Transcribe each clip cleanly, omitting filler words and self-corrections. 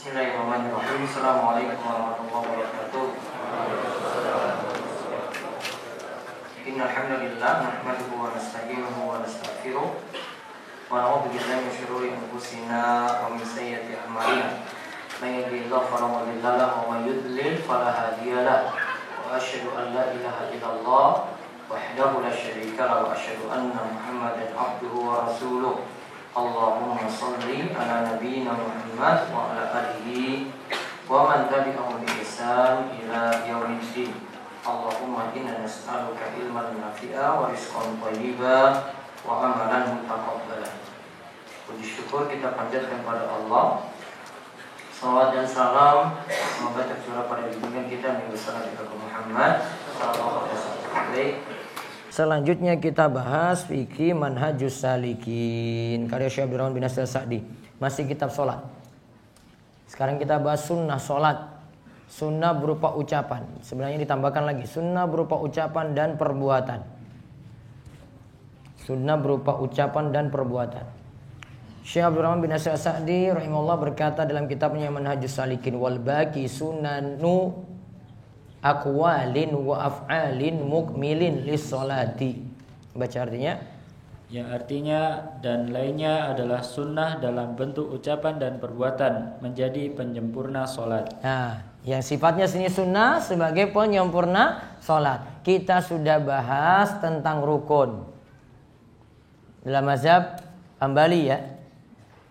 Bismillahirrahmanirrahim. Assalamualaikum warahmatullahi wabarakatuh. Innal hamdalillah nahmaduhu wa nasta'inuhu wa nastaghfiruh wa na'udzu billahi min shururi anfusina wa min sayyiati a'malina. Man yahdihillahu fala mudilla lahu wa man yudlil fala hadiya lahu. Wa asyhadu an la ilaha illallah wahdahu la syarika lahu wa asyhadu anna Muhammadan abduhu wa rasuluh. Allahumma salli ala nabiyyina Muhammad wa ala alihi wa man tabi'ahum bi ihsan ila yaumiddin. Allahumma inna nas'aluka ilman nafi'a wa rizqan thayyiban wa amalan mutaqabbalan. Puji syukur kita panjatkan kepada Allah. Salawat dan salam semoga tercurah pada junjungan kita Nabi sallallahu alaihi Muhammad sallallahu alaihi wasallam. Selanjutnya kita bahas fikih manhajus salikin karya Syekh Abdurrahman bin Nasir Sa'di. Masih kitab sholat. Sekarang kita bahas sunnah sholat. Sunnah berupa ucapan. Sebenarnya ditambahkan lagi sunnah berupa ucapan dan perbuatan. Sunnah berupa ucapan dan perbuatan. Syekh Abdurrahman bin Nasir Sa'di rahimahullah berkata dalam kitabnya Manhajus Salikin, wal baqi sunanu aqwalin wa af'alin mukmilin lis-sholati. Baca artinya. Yang artinya dan lainnya adalah sunnah dalam bentuk ucapan dan perbuatan menjadi penyempurna sholat. Nah, yang sifatnya sini sunnah sebagai penyempurna sholat. Kita sudah bahas tentang rukun dalam mazhab Hambali ya.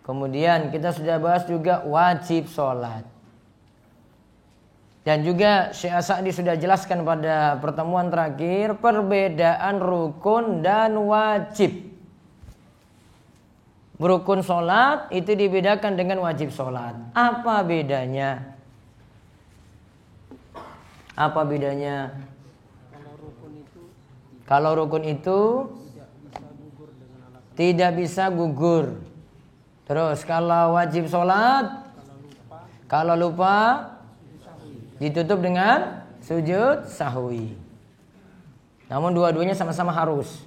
Kemudian kita sudah bahas juga wajib sholat. Dan juga Syekh Sa'di sudah jelaskan pada pertemuan terakhir perbedaan rukun dan wajib. Rukun sholat itu dibedakan dengan wajib sholat. Apa bedanya? Apa bedanya? Kalau rukun itu tidak bisa gugur. Terus kalau wajib sholat, kalau lupa ditutup dengan sujud sahwi. Namun dua-duanya sama-sama harus.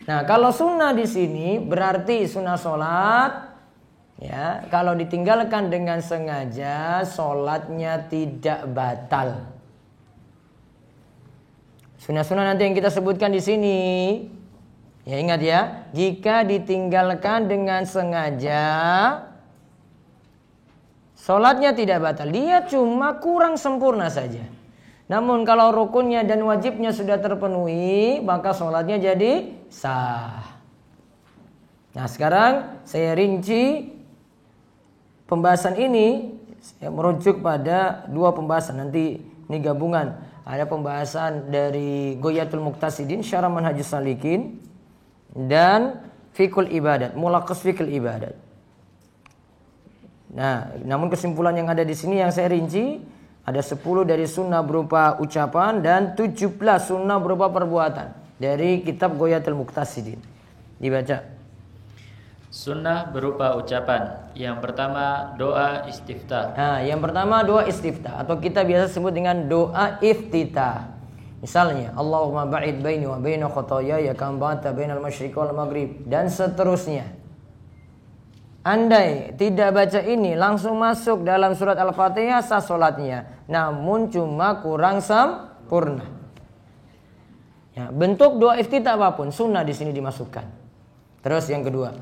Nah, kalau sunnah di sini berarti sunnah sholat, ya, kalau ditinggalkan dengan sengaja, sholatnya tidak batal. Sunnah-sunnah nanti yang kita sebutkan di sini, ya ingat ya, jika ditinggalkan dengan sengaja, sholatnya tidak batal, dia cuma kurang sempurna saja. Namun kalau rukunnya dan wajibnya sudah terpenuhi, maka sholatnya jadi sah. Nah sekarang saya rinci pembahasan ini, saya merujuk pada dua pembahasan. Nanti ini gabungan, ada pembahasan dari Ghoyatul Muqtasidin, Syarah Manhajus Salikin, dan Fiqhul Ibadat, Mulaqas Fiqhul Ibadat. Nah, namun kesimpulan yang ada di sini yang saya rinci ada 10 dari sunnah berupa ucapan dan 17 sunnah berupa perbuatan dari kitab Ghoyatul Muqtasidin. Dibaca. Sunnah berupa ucapan. Yang pertama doa istiftah. Nah, yang pertama doa istiftah atau kita biasa sebut dengan doa iftitah. Misalnya, Allahumma ba'id baini wa baina khotoyaya kama ba'adta bainal masyriqi wal maghrib dan seterusnya. Andai tidak baca ini langsung masuk dalam surat Al-Fatihah sah solatnya, namun cuma kurang sempurna. Ya, bentuk doa iftitah apapun sunnah di sini dimasukkan. Terus yang kedua,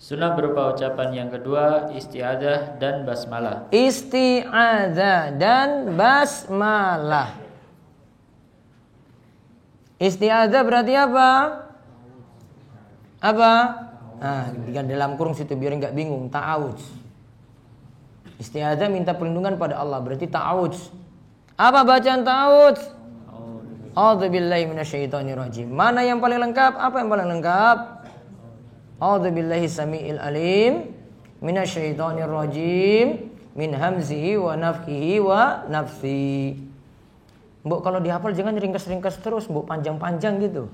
sunnah berupa ucapan yang kedua isti'adzah dan basmalah. Isti'adzah dan basmalah. Isti'adzah berarti apa? Apa? Nah, dalam kurung situ biar enggak bingung, ta'awudz. Isti'adzah minta perlindungan pada Allah, berarti ta'awudz. Apa bacaan ta'awudz? A'udzubillahi minasyaitonirrajim. Mana yang paling lengkap? Apa yang paling lengkap? A'udzubillahi samiil alim minasyaitonirrajim min hamzihi wa nafthihi wa nafsi. Mbok kalau dihafal jangan ringkas-ringkas terus, mbok panjang-panjang gitu.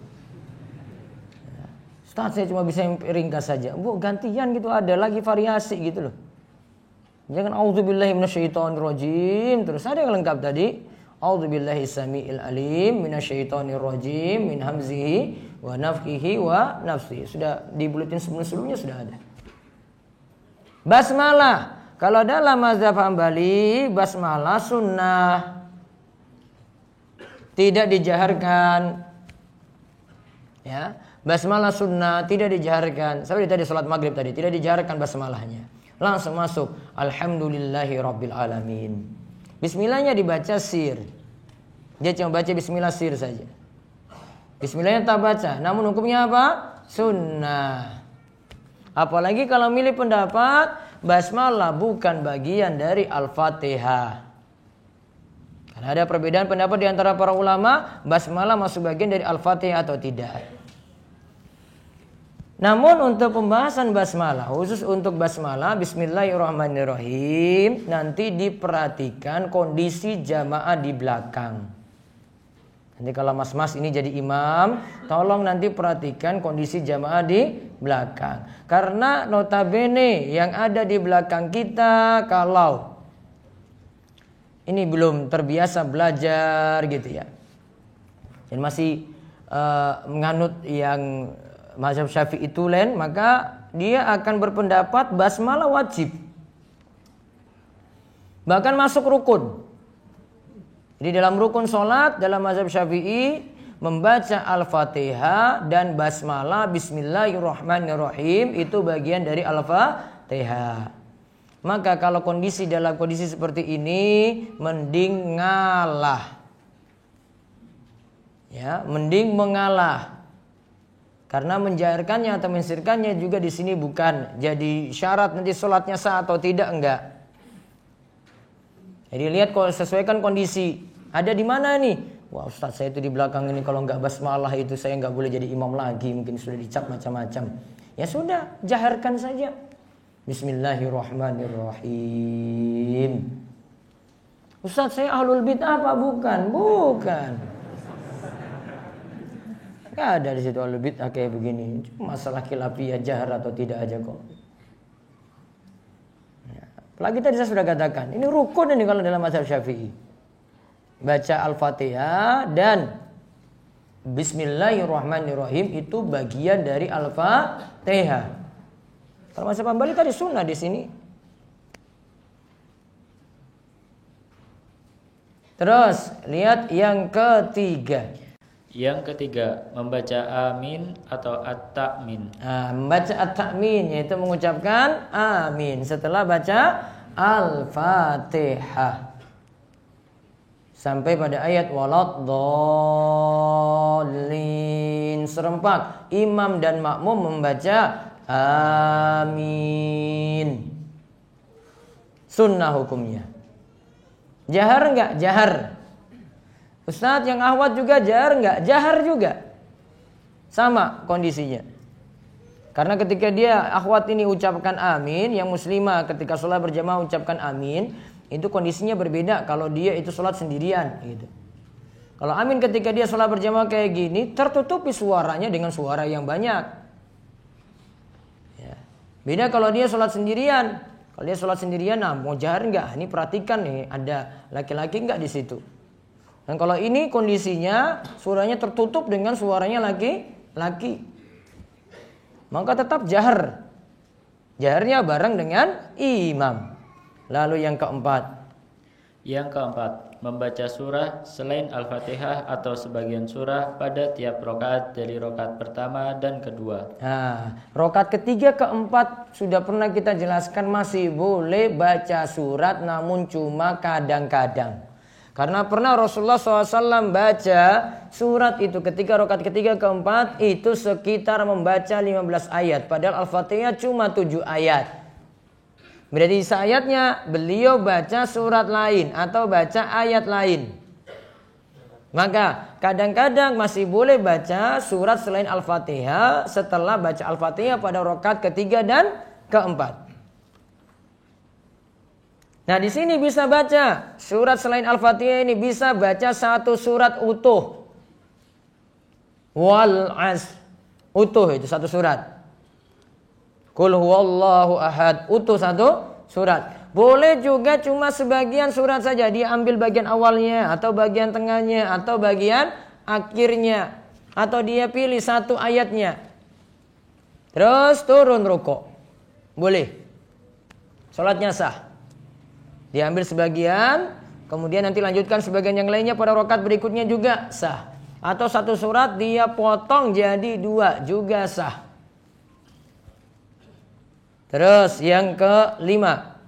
Ustaz saya cuma bisa ringkas saja. Bu gantian gitu, ada lagi variasi gitu loh. Jangan auzubillahi minasyaitonirrajim terus ada yang lengkap tadi. A'udzubillahi samiil alim minasyaitonirrajim min hamzihi wa nafthihi wa nafsi. Sudah di buletin sebelum-sebelumnya sudah ada. Basmalah. Kalau dalam mazhab Hambali basmalah sunnah, tidak dijaharkan. Ya, basmalah sunnah tidak dijaharkan. Seperti tadi salat maghrib tadi tidak dijaharkan basmalahnya. Langsung masuk alhamdulillahi rabbil alamin. Bismillahnya dibaca sir. Dia cuma baca bismillah sir saja. Bismillahnya tak baca. Namun hukumnya apa? Sunnah. Apalagi kalau milih pendapat basmalah bukan bagian dari Al-Fatihah. Karena ada perbedaan pendapat di antara para ulama, basmalah masuk bagian dari Al-Fatihah atau tidak. Namun untuk pembahasan basmalah, khusus untuk basmalah bismillahirrahmanirrahim, nanti diperhatikan kondisi jamaah di belakang. Nanti kalau mas-mas ini jadi imam, tolong nanti perhatikan kondisi jamaah di belakang. Karena notabene yang ada di belakang kita kalau ini belum terbiasa belajar gitu ya, dan masih menganut yang mazhab Syafi'i tulen, maka dia akan berpendapat basmalah wajib, bahkan masuk rukun. Jadi dalam rukun sholat dalam mazhab Syafi'i membaca Al-Fatihah dan basmalah bismillahirrahmanirrahim itu bagian dari Al-Fatihah. Maka kalau dalam kondisi seperti ini mending ngalah. Ya, mending mengalah. Karena menjaharkannya atau mensirkannya juga di sini bukan jadi syarat nanti sholatnya sah atau tidak, enggak. Jadi lihat kalau sesuaikan kondisi. Ada di mana nih? Wah Ustaz, saya itu di belakang ini kalau enggak basmalah itu saya enggak boleh jadi imam lagi. Mungkin sudah dicap macam-macam. Ya sudah, jaharkan saja. Bismillahirrahmanirrahim. Ustaz, saya ahlul bid'ah apa? Bukan. Gak ada di situ ahlul bid'ah kayak begini. Cuma masalah khilafiyah jahar atau tidak aja kok. Ya. Apalagi tadi saya sudah katakan, ini rukun ini kalau dalam mazhab Syafi'i. Baca Al-Fatihah dan Bismillahirrahmanirrahim itu bagian dari Al-Fatihah. Kalau mazhab Hambali tadi sunnah di sini. Terus lihat yang ketiga. Yang ketiga, membaca amin atau at-ta'min. Membaca at-ta'min yaitu mengucapkan amin setelah baca Al-Fatihah. Sampai pada ayat waladdallin serempak. Imam dan makmum membaca amin. Sunnah hukumnya. Jahar enggak? Jahar. Ustadz yang ahwat juga jahar enggak? Jahar juga. Sama kondisinya. Karena ketika dia akhwat ini ucapkan amin, yang muslimah ketika sholat berjamaah ucapkan amin, itu kondisinya berbeda kalau dia itu sholat sendirian gitu. Kalau amin ketika dia sholat berjamaah kayak gini, tertutupi suaranya dengan suara yang banyak. Ya. Beda kalau dia sholat sendirian. Kalau dia sholat sendirian, nah mau jahar enggak? Ini perhatikan nih, ada laki-laki enggak di situ. Dan kalau ini kondisinya suaranya tertutup dengan suaranya laki-laki, maka tetap jahar. Jaharnya bareng dengan imam. Lalu yang keempat. Yang keempat, membaca surah selain Al-Fatihah atau sebagian surah pada tiap rokaat dari rokaat pertama dan kedua. Rokaat ketiga keempat sudah pernah kita jelaskan masih boleh baca surat namun cuma kadang-kadang. Karena pernah Rasulullah SAW baca surat itu ketika rokaat ketiga keempat itu sekitar membaca 15 ayat. Padahal Al-Fatihah cuma 7 ayat. Berarti ayatnya beliau baca surat lain atau baca ayat lain. Maka kadang-kadang masih boleh baca surat selain Al-Fatihah setelah baca Al-Fatihah pada rokaat ketiga dan keempat. Nah di sini bisa baca surat selain Al-Fatihah ini bisa baca satu surat utuh. Wal Asr utuh itu satu surat. Qul huwallahu ahad utuh satu surat. Boleh juga cuma sebagian surat saja, dia ambil bagian awalnya atau bagian tengahnya atau bagian akhirnya atau dia pilih satu ayatnya. Terus turun rukuk. Boleh. sholatnya sah. Diambil sebagian, kemudian nanti lanjutkan sebagian yang lainnya pada rakaat berikutnya juga sah. Atau satu surat dia potong jadi 2 juga sah. Terus yang kelima,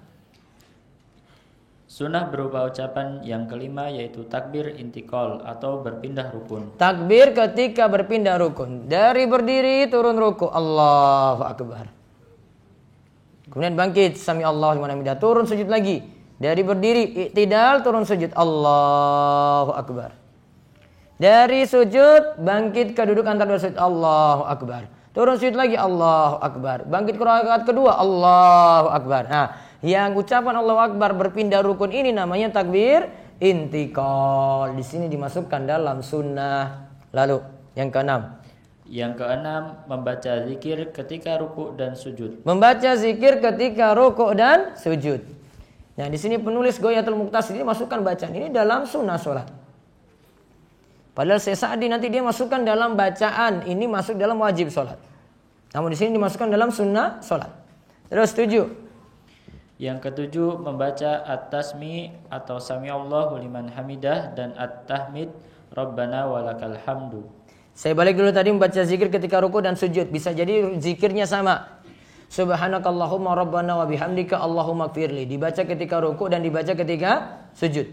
Sunnah berupa ucapan yang kelima yaitu takbir intikal atau berpindah rukun. takbir ketika berpindah rukun. Dari berdiri turun ruku, Allahu Akbar. Kemudian bangkit, sami Allahu liman hamidah, turun sujud lagi. Dari berdiri, i'tidal, turun sujud, Allahu Akbar. Dari sujud, bangkit ke duduk antara dua sujud, Allahu Akbar. Turun sujud lagi, Allahu Akbar. Bangkit ke rakaat kedua, Allahu Akbar. Nah, yang ucapan Allahu Akbar berpindah rukun ini namanya takbir intikal. Di sini dimasukkan dalam sunnah. Lalu, yang keenam. Yang keenam, membaca zikir ketika ruku dan sujud. Membaca zikir ketika rukuk dan sujud. Nah, di sini penulis Ghayatul Muqtasid ini masukkan bacaan ini dalam sunnah sholat. Padahal Sa'di nanti dia masukkan dalam bacaan, ini masuk dalam wajib sholat. Namun di sini dimasukkan dalam sunnah sholat. Terus 7. Yang ketujuh, membaca at-tasmi atau sami'allahu liman hamidah dan at-tahmid Rabbana walakal hamdu. Saya balik dulu tadi membaca zikir ketika ruku dan sujud. Bisa jadi zikirnya sama. Subhanakallahumma rabbana wa bihamdika Allahumma gfirli. Dibaca ketika ruku dan dibaca ketika sujud.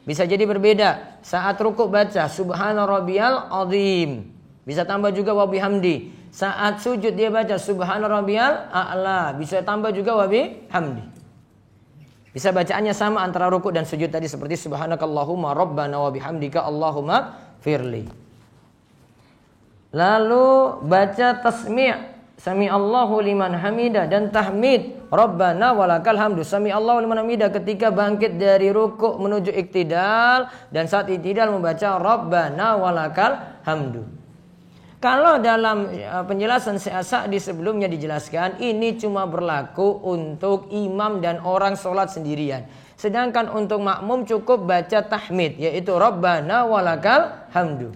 Bisa jadi berbeda. Saat ruku baca subhana rabbiyal azim. Bisa tambah juga wa bihamdi. Saat sujud dia baca subhana rabbiyal a'la. Bisa tambah juga wa bihamdi. Bisa bacaannya sama antara ruku dan sujud tadi seperti subhanakallahumma rabbana wa bihamdika Allahumma gfirli. Lalu baca tasmi' Sami Allahu liman hamidah dan tahmid Rabbana walakal hamdu. Sami Allahu liman hamidah ketika bangkit dari ruku' menuju iktidal, dan saat iktidal membaca Rabbana walakal hamdu. Kalau dalam penjelasan Sa'di sebelumnya dijelaskan ini cuma berlaku untuk imam dan orang sholat sendirian. Sedangkan untuk makmum cukup baca tahmid, yaitu Rabbana walakal hamdu.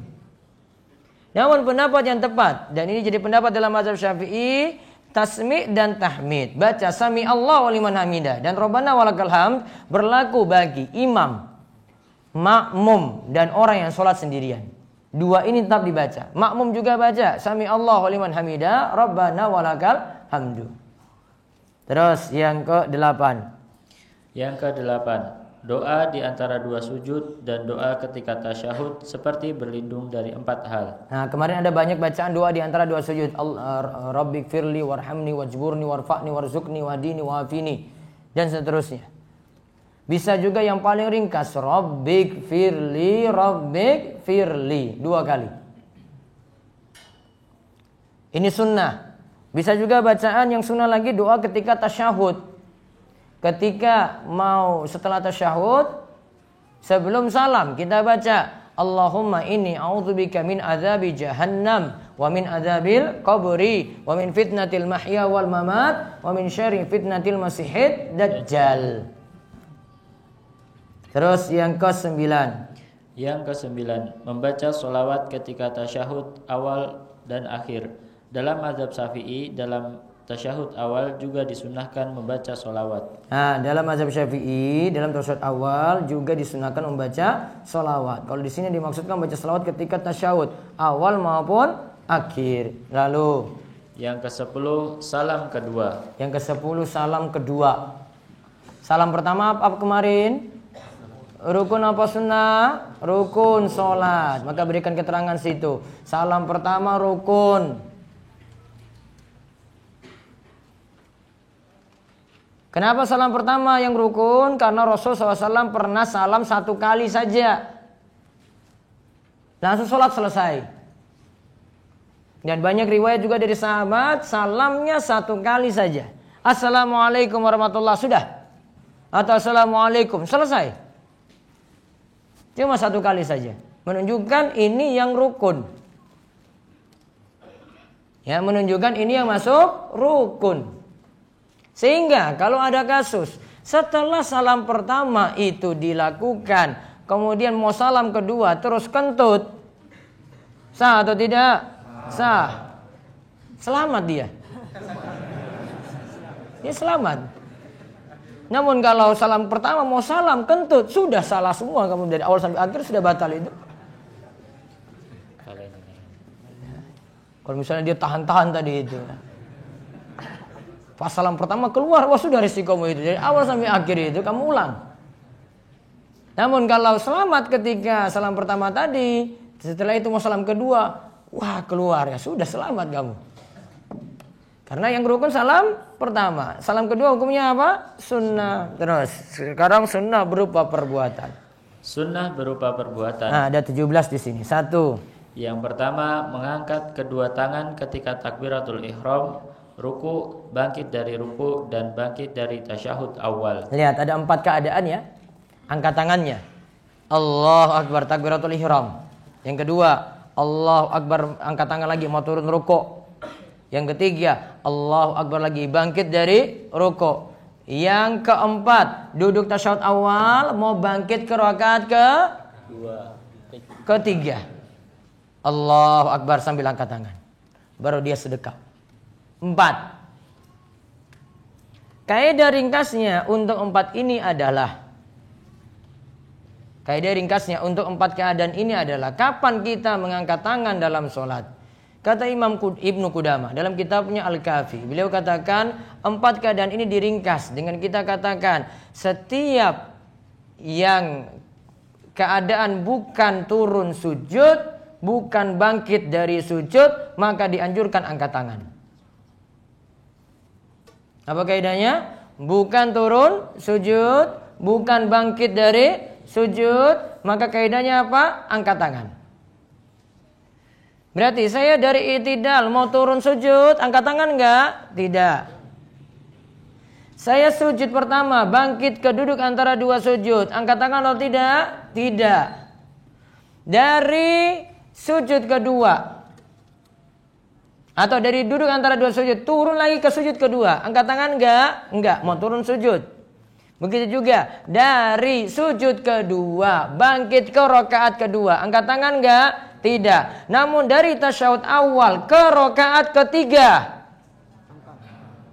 Namun pendapat yang tepat, dan ini jadi pendapat dalam mazhab Syafi'i, tasmi' dan tahmid, baca sami Allahu liman hamidah dan Rabbana walakal hamd berlaku bagi imam, makmum dan orang yang sholat sendirian. Dua ini tetap dibaca. Makmum juga baca sami Allahu liman hamidah Rabbana walakal hamdu. Terus yang ke-8. Yang ke-8, doa di antara dua sujud dan doa ketika tasyahud seperti berlindung dari 4 hal. Nah, kemarin ada banyak bacaan doa di antara dua sujud. Rabbighfirli warhamni wajburni warfa'ni warzuqni wahdini wa'afini dan seterusnya. Bisa juga yang paling ringkas Rabbighfirli 2 kali. Ini sunnah. Bisa juga bacaan yang sunnah lagi doa ketika tasyahud. Ketika mau setelah tasyahud, sebelum salam kita baca Allahumma inni a'udzubika min azabi jahannam wa min azabil qabri wa min fitnatil mahya wal mamat wa min syarri fitnatil masihid dajjal. Terus yang ke-9. Yang ke-9, membaca sholawat ketika tasyahud awal dan akhir. Dalam mazhab Syafi'i, dalam tasyahud awal juga disunnahkan membaca sholawat. Nah, dalam mazhab Syafi'i, dalam tasyahud awal juga disunnahkan membaca sholawat. Kalau di sini dimaksudkan membaca sholawat ketika tasyahud awal maupun akhir. Lalu yang ke-10, salam kedua. Yang ke-10, salam kedua. Salam pertama apa kemarin? Rukun apa sunnah? Rukun sholat. Maka berikan keterangan situ. Salam pertama rukun. Kenapa salam pertama yang rukun? Karena Rasul SAW pernah salam 1 kali saja. Langsung sholat selesai. Dan banyak riwayat juga dari sahabat, salamnya 1 kali saja. Assalamualaikum warahmatullahi sudah. Atau Assalamualaikum, selesai. Cuma 1 kali saja. Menunjukkan ini yang rukun. Ya, menunjukkan ini yang masuk rukun. Sehingga kalau ada kasus setelah salam pertama itu dilakukan, kemudian mau salam kedua terus kentut, sah atau tidak? Sah. Selamat dia. Dia selamat. Namun kalau salam pertama mau salam kentut, sudah salah semua kamu dari awal sampai akhir, sudah batal itu. Kalau misalnya dia tahan-tahan tadi itu, pas salam pertama keluar, wah sudah risikomu itu dari awal sampai akhir itu kamu ulang. Namun kalau selamat ketika salam pertama tadi, setelah itu mau salam kedua, wah keluar, ya sudah selamat kamu. Karena yang rukun salam pertama, salam kedua hukumnya apa? Sunnah. Terus sekarang sunnah berupa perbuatan. Sunnah berupa perbuatan. Nah, ada 17 di sini. 1. Yang pertama, mengangkat kedua tangan ketika takbiratul ihram, ruku, bangkit dari ruku, dan bangkit dari tasyahud awal. Lihat, ada 4 keadaan ya. Angkat tangannya. Allahu Akbar, takbiratul ihram. Yang kedua, Allahu Akbar, angkat tangan lagi mau turun ruku. Yang ketiga, Allahu Akbar lagi bangkit dari ruku. Yang keempat, duduk tasyahud awal mau bangkit ke rakaat ketiga. Allahu Akbar sambil angkat tangan. Baru dia sedekap. 4. Kaidah ringkasnya untuk 4 ini adalah, kaidah ringkasnya untuk 4 keadaan ini adalah kapan kita mengangkat tangan dalam sholat. Kata Imam Ibnu Qudamah dalam kitabnya Al-Kafi, beliau katakan 4 keadaan ini diringkas dengan kita katakan setiap yang keadaan bukan turun sujud, bukan bangkit dari sujud, maka dianjurkan angkat tangan. Apa kaidahnya? Bukan turun sujud, bukan bangkit dari sujud, maka kaidahnya apa? Angkat tangan. Berarti saya dari i'tidal mau turun sujud, angkat tangan enggak? Tidak. Saya sujud pertama, bangkit ke duduk antara 2 sujud, angkat tangan atau tidak? Tidak. Dari sujud kedua, atau dari duduk antara 2 sujud, turun lagi ke sujud kedua, angkat tangan enggak? Enggak, mau turun sujud. Begitu juga dari sujud kedua, bangkit ke rakaat kedua, angkat tangan enggak? Tidak. Namun dari tasyahud awal ke rakaat ketiga,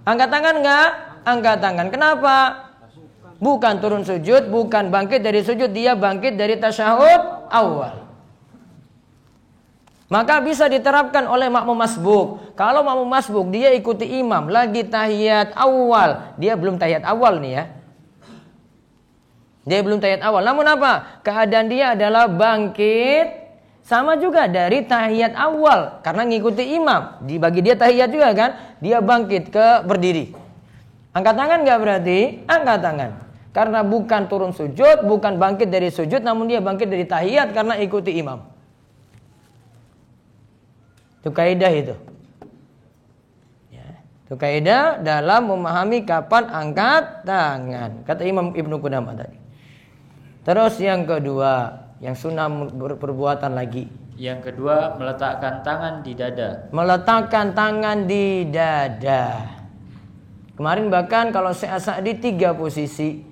angkat tangan enggak? Angkat tangan. Kenapa? Bukan turun sujud, bukan bangkit dari sujud, dia bangkit dari tasyahud awal. Maka bisa diterapkan oleh makmum masbuk. Kalau makmum masbuk dia ikuti imam lagi tahiyat awal, dia belum tahiyat awal nih ya. Dia belum tahiyat awal. Namun apa? Keadaan dia adalah bangkit sama juga dari tahiyat awal karena ngikuti imam. Dibagi dia tahiyat juga kan? Dia bangkit ke berdiri. Angkat tangan enggak berarti? Angkat tangan. Karena bukan turun sujud, bukan bangkit dari sujud, namun dia bangkit dari tahiyat karena ikuti imam. Itu kaidah itu. Ya, itu kaidah dalam memahami kapan angkat tangan. Kata Imam Ibnu Qudamah tadi. Terus yang kedua, yang sunnah perbuatan lagi. Yang kedua, meletakkan tangan di dada. Meletakkan tangan di dada. Kemarin bahkan kalau Syekh As-Sa'di 3 posisi.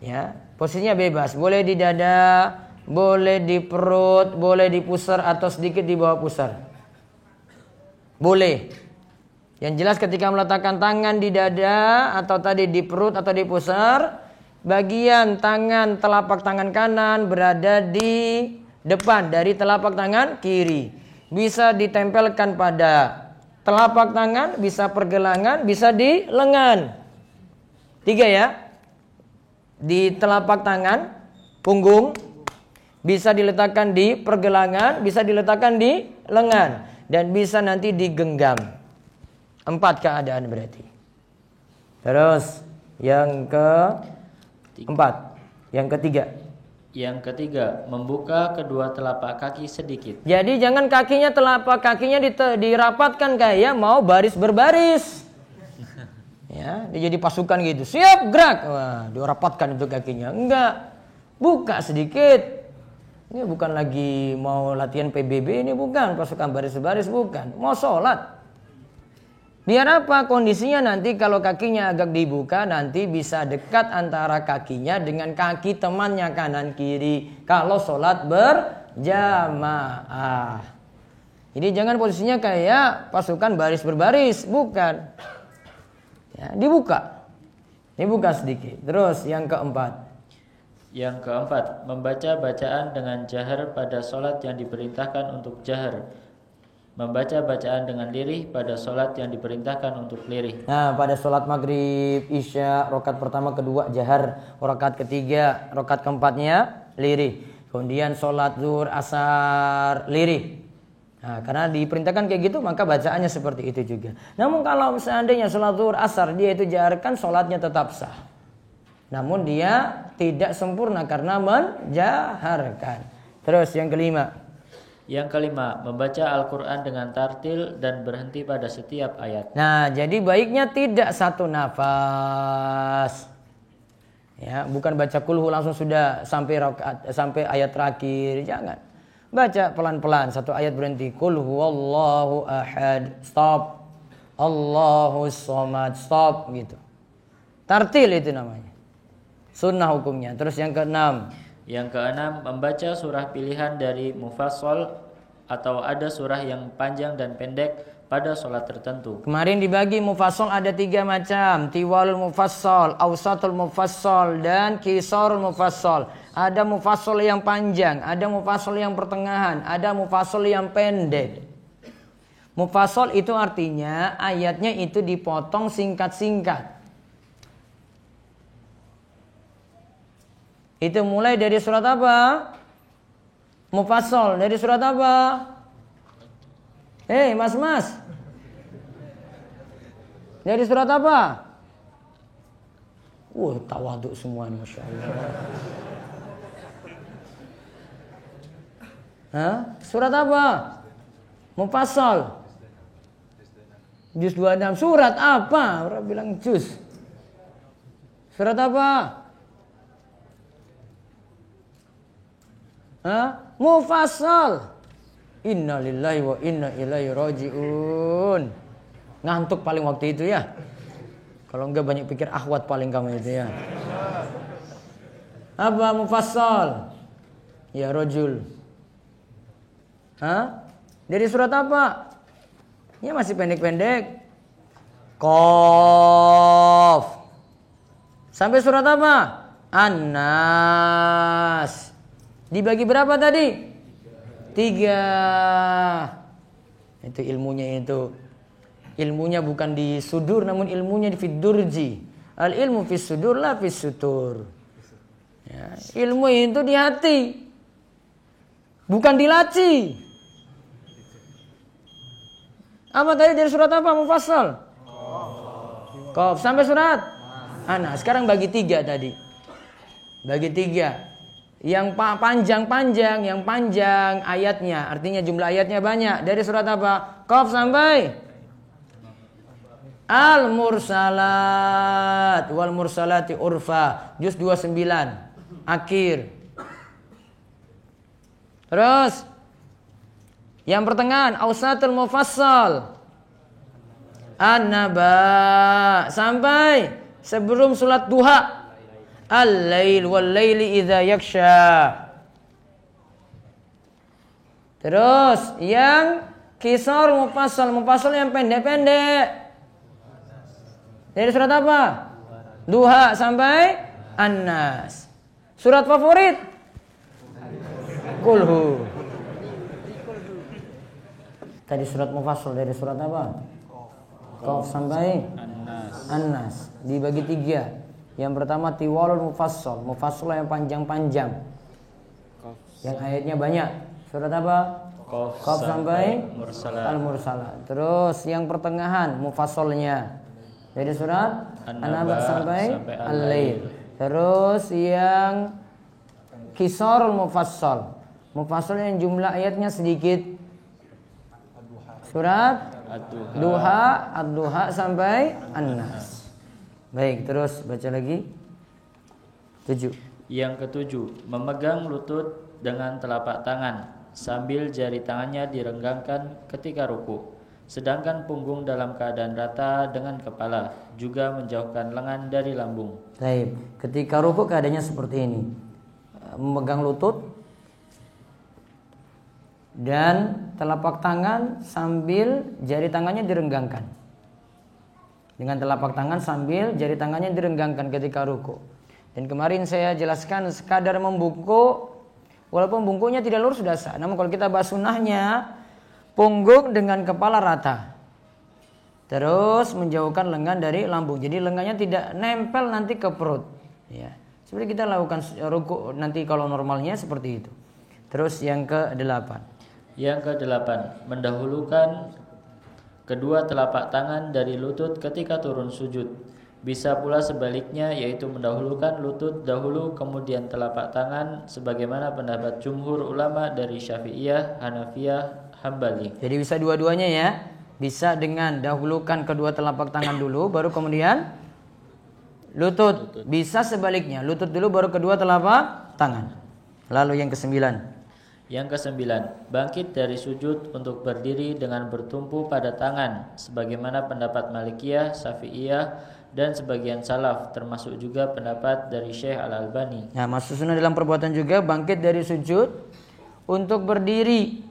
Ya, posisinya bebas. Boleh di dada, boleh di perut, boleh di pusar atau sedikit di bawah pusar. Boleh. Yang jelas ketika meletakkan tangan di dada atau tadi di perut atau di pusar, bagian tangan telapak tangan kanan berada di depan dari telapak tangan kiri. Bisa ditempelkan pada telapak tangan, bisa pergelangan, bisa di lengan. 3 ya. Di telapak tangan, punggung, bisa diletakkan di pergelangan, bisa diletakkan di lengan, dan bisa nanti digenggam. 4 keadaan berarti. Terus yang keempat, yang ketiga. Yang ketiga, membuka kedua telapak kaki sedikit. Jadi jangan kakinya, telapak kakinya dirapatkan kayak mau baris berbaris. Ya, dia jadi pasukan gitu. Siap, gerak. Wah, dirapatkan itu kakinya. Enggak. Buka sedikit. Ini bukan lagi mau latihan PBB, ini bukan pasukan baris-baris, bukan. Mau sholat. Biar apa? Kondisinya nanti kalau kakinya agak dibuka, nanti bisa dekat antara kakinya dengan kaki temannya kanan kiri. Kalau sholat berjamaah. Jadi jangan posisinya kayak pasukan baris berbaris, bukan. Ya, dibuka. Ini bukan sedikit. Terus yang keempat. Yang keempat, membaca bacaan dengan jahar pada solat yang diperintahkan untuk jahar. Membaca bacaan dengan lirih pada solat yang diperintahkan untuk lirih. Nah, pada solat maghrib, isya, rakaat pertama, kedua jahar, rakaat ketiga, rakaat keempatnya lirih. Kemudian solat zuhur, asar, lirih. Nah, karena diperintahkan kayak gitu, maka bacaannya seperti itu juga. Namun kalau seandainya solat zuhur, asar, dia itu jaharkan, solatnya tetap sah. Namun dia tidak sempurna karena menjaharkan. Terus yang kelima. Yang kelima, membaca Al-Quran dengan tartil dan berhenti pada setiap ayat. Nah, jadi baiknya tidak satu nafas. Ya, bukan baca kulhu langsung sudah sampai ayat terakhir, jangan. Baca pelan-pelan, satu ayat berhenti. Qul huwallahu ahad, stop. Allahus somad, stop gitu. Tartil itu namanya. Sunnah hukumnya. Terus yang keenam. Yang keenam, membaca surah pilihan dari mufassal atau ada surah yang panjang dan pendek pada sholat tertentu. Kemarin dibagi mufassal ada 3 macam. Tiwalul mufassal, awsatul mufassal, dan kisarul mufassal. Ada mufassal yang panjang, ada mufassal yang pertengahan, ada mufassal yang pendek. Mufassal itu artinya ayatnya itu dipotong singkat-singkat. Itu mulai dari surat apa? Mufassal. Dari surat apa? Mas. Dari surat apa? Tawaduk semua ini, Masya Allah. Surat apa? Mufassal. Juz 26. Surat apa? Orang bilang juz. Surat apa? Mufassal. Inna lillahi wa inna ilaihi raji'un. Ngantuk paling waktu itu ya. Kalau enggak banyak pikir akhwat paling kamu itu ya. Apa mufassal? Ya rajul. Dari surat apa? Ya masih pendek-pendek. Qaf. Sampai surat apa? An-Nas. Dibagi berapa tadi? 3. Itu ilmunya itu. Ilmunya bukan di sudur namun ilmunya di fiddurji. Al ilmu fis sudur la fis sutur. Ya, ilmu itu di hati. Bukan di laci. Apa tadi dari surat apa mufassal? Qaf. Sampai surat Anas. Sekarang bagi 3 tadi. Bagi 3. Yang panjang-panjang, yang panjang ayatnya, artinya jumlah ayatnya banyak. Dari surat apa? Qaf sampai Al-Mursalat wal Mursalati urfa, juz 29 akhir. Terus yang pertengahan Awsatul Mufassal An-Naba sampai sebelum salat duha. Al-lail wal-laili idza yaksha. Terus yang kisar mufassal yang pendek-pendek. Dari surat apa? Duha sampai An-Nas. Surat favorit? Kulhu. Tadi surat mufassal dari surat apa? Qaf sampai An-Nas. Dibagi 3. Yang pertama tiwalul mufassal yang panjang-panjang. Yang ayatnya banyak. Surat apa? Qaf sampai Al-Mursalat. Terus yang pertengahan mufassalnya. Dari surat An-Naba sampai Al-Lail. Terus yang kisarul mufassal yang jumlah ayatnya sedikit. Surat Ad-Duha sampai An-Nas. Baik, terus baca lagi. 7. Yang ketujuh, memegang lutut dengan telapak tangan sambil jari tangannya direnggangkan ketika ruku. Sedangkan punggung dalam keadaan rata dengan kepala, juga menjauhkan lengan dari lambung. Baik, ketika ruku keadaannya seperti ini. Memegang lutut dan telapak tangan sambil jari tangannya direnggangkan. dengan telapak tangan sambil jari tangannya direnggangkan ketika ruku. Dan kemarin saya jelaskan sekadar membungkuk, walaupun bungkuknya tidak lurus sudah sah. Namun kalau kita bahas sunnahnya, punggung dengan kepala rata. Terus menjauhkan lengan dari lambung. Jadi lengannya tidak nempel nanti ke perut. Ya. Seperti kita lakukan ruku nanti kalau normalnya seperti itu. Terus yang ke-8. Yang ke-8, mendahulukan kedua telapak tangan dari lutut ketika turun sujud. Bisa pula sebaliknya, yaitu mendahulukan lutut dahulu kemudian telapak tangan sebagaimana pendapat jumhur ulama dari Syafi'iyah, Hanafiyah, Hambali. Jadi bisa dua-duanya ya. Bisa dengan dahulukan kedua telapak tangan dulu baru kemudian lutut. Bisa sebaliknya, lutut dulu baru kedua telapak tangan. Lalu yang ke-9. Yang ke-9, bangkit dari sujud untuk berdiri dengan bertumpu pada tangan sebagaimana pendapat Malikiyah, Syafi'iyah dan sebagian salaf, termasuk juga pendapat dari Syekh Al-Albani. Nah, masuk sunnah dalam perbuatan juga bangkit dari sujud untuk berdiri,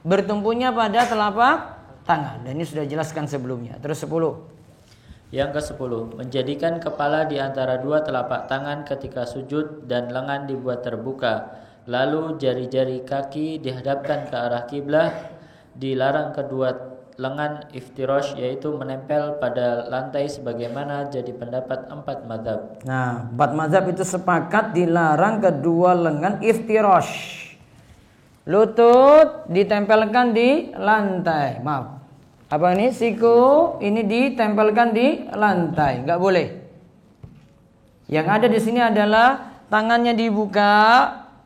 bertumpunya pada telapak tangan. Dan ini sudah jelaskan sebelumnya. Terus 10. Yang ke-10, menjadikan kepala di antara dua telapak tangan ketika sujud dan lengan dibuat terbuka. Lalu jari-jari kaki dihadapkan ke arah kiblah. Dilarang kedua lengan iftirash, yaitu menempel pada lantai sebagaimana jadi pendapat 4 mazhab. Nah, 4 mazhab itu sepakat dilarang kedua lengan iftirash. Lutut ditempelkan di lantai. Maaf. Apa ini? Siku ini ditempelkan di lantai. Enggak boleh. Yang ada di sini adalah tangannya dibuka,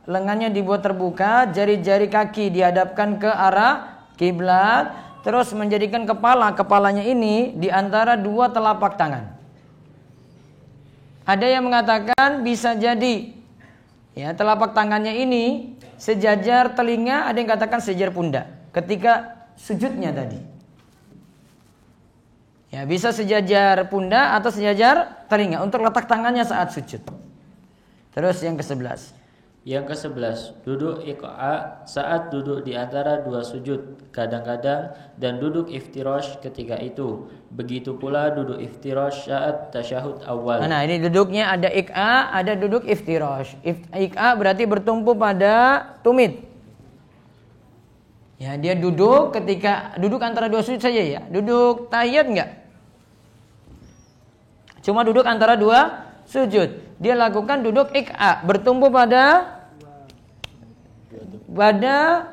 lengannya dibuat terbuka, jari-jari kaki dihadapkan ke arah kiblat. Terus menjadikan kepalanya ini di antara dua telapak tangan. Ada yang mengatakan bisa jadi ya telapak tangannya ini sejajar telinga, ada yang katakan sejajar pundak ketika sujudnya tadi. Ya, bisa sejajar pundak atau sejajar telinga untuk letak tangannya saat sujud. Terus yang ke-11. Yang ke-11, duduk iqa saat duduk di antara dua sujud kadang-kadang dan duduk iftirash ketika itu. Begitu pula duduk iftirash saat tasyahud awal. Nah, ini duduknya ada iqa, ada duduk iftirash. Iqa berarti bertumpu pada tumit. Ya, dia duduk ketika duduk antara dua sujud saja ya. Duduk tahiyat enggak? Cuma duduk antara dua sujud. Dia lakukan duduk iqa, bertumpu pada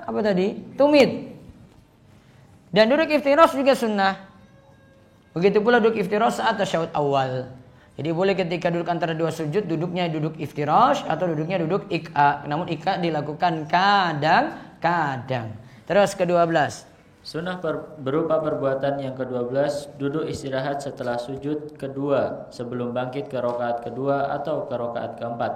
apa tadi? Tumit. Dan duduk iftirash juga sunnah. Begitu pula duduk iftirash saat tasyahud awal. Jadi boleh ketika duduk antara dua sujud duduknya duduk iftirash atau duduknya duduk iqa. Namun iqa dilakukan kadang-kadang. Terus ke-12. Sunnah berupa perbuatan yang ke-12, duduk istirahat setelah sujud kedua sebelum bangkit ke rakaat kedua atau ke rakaat keempat.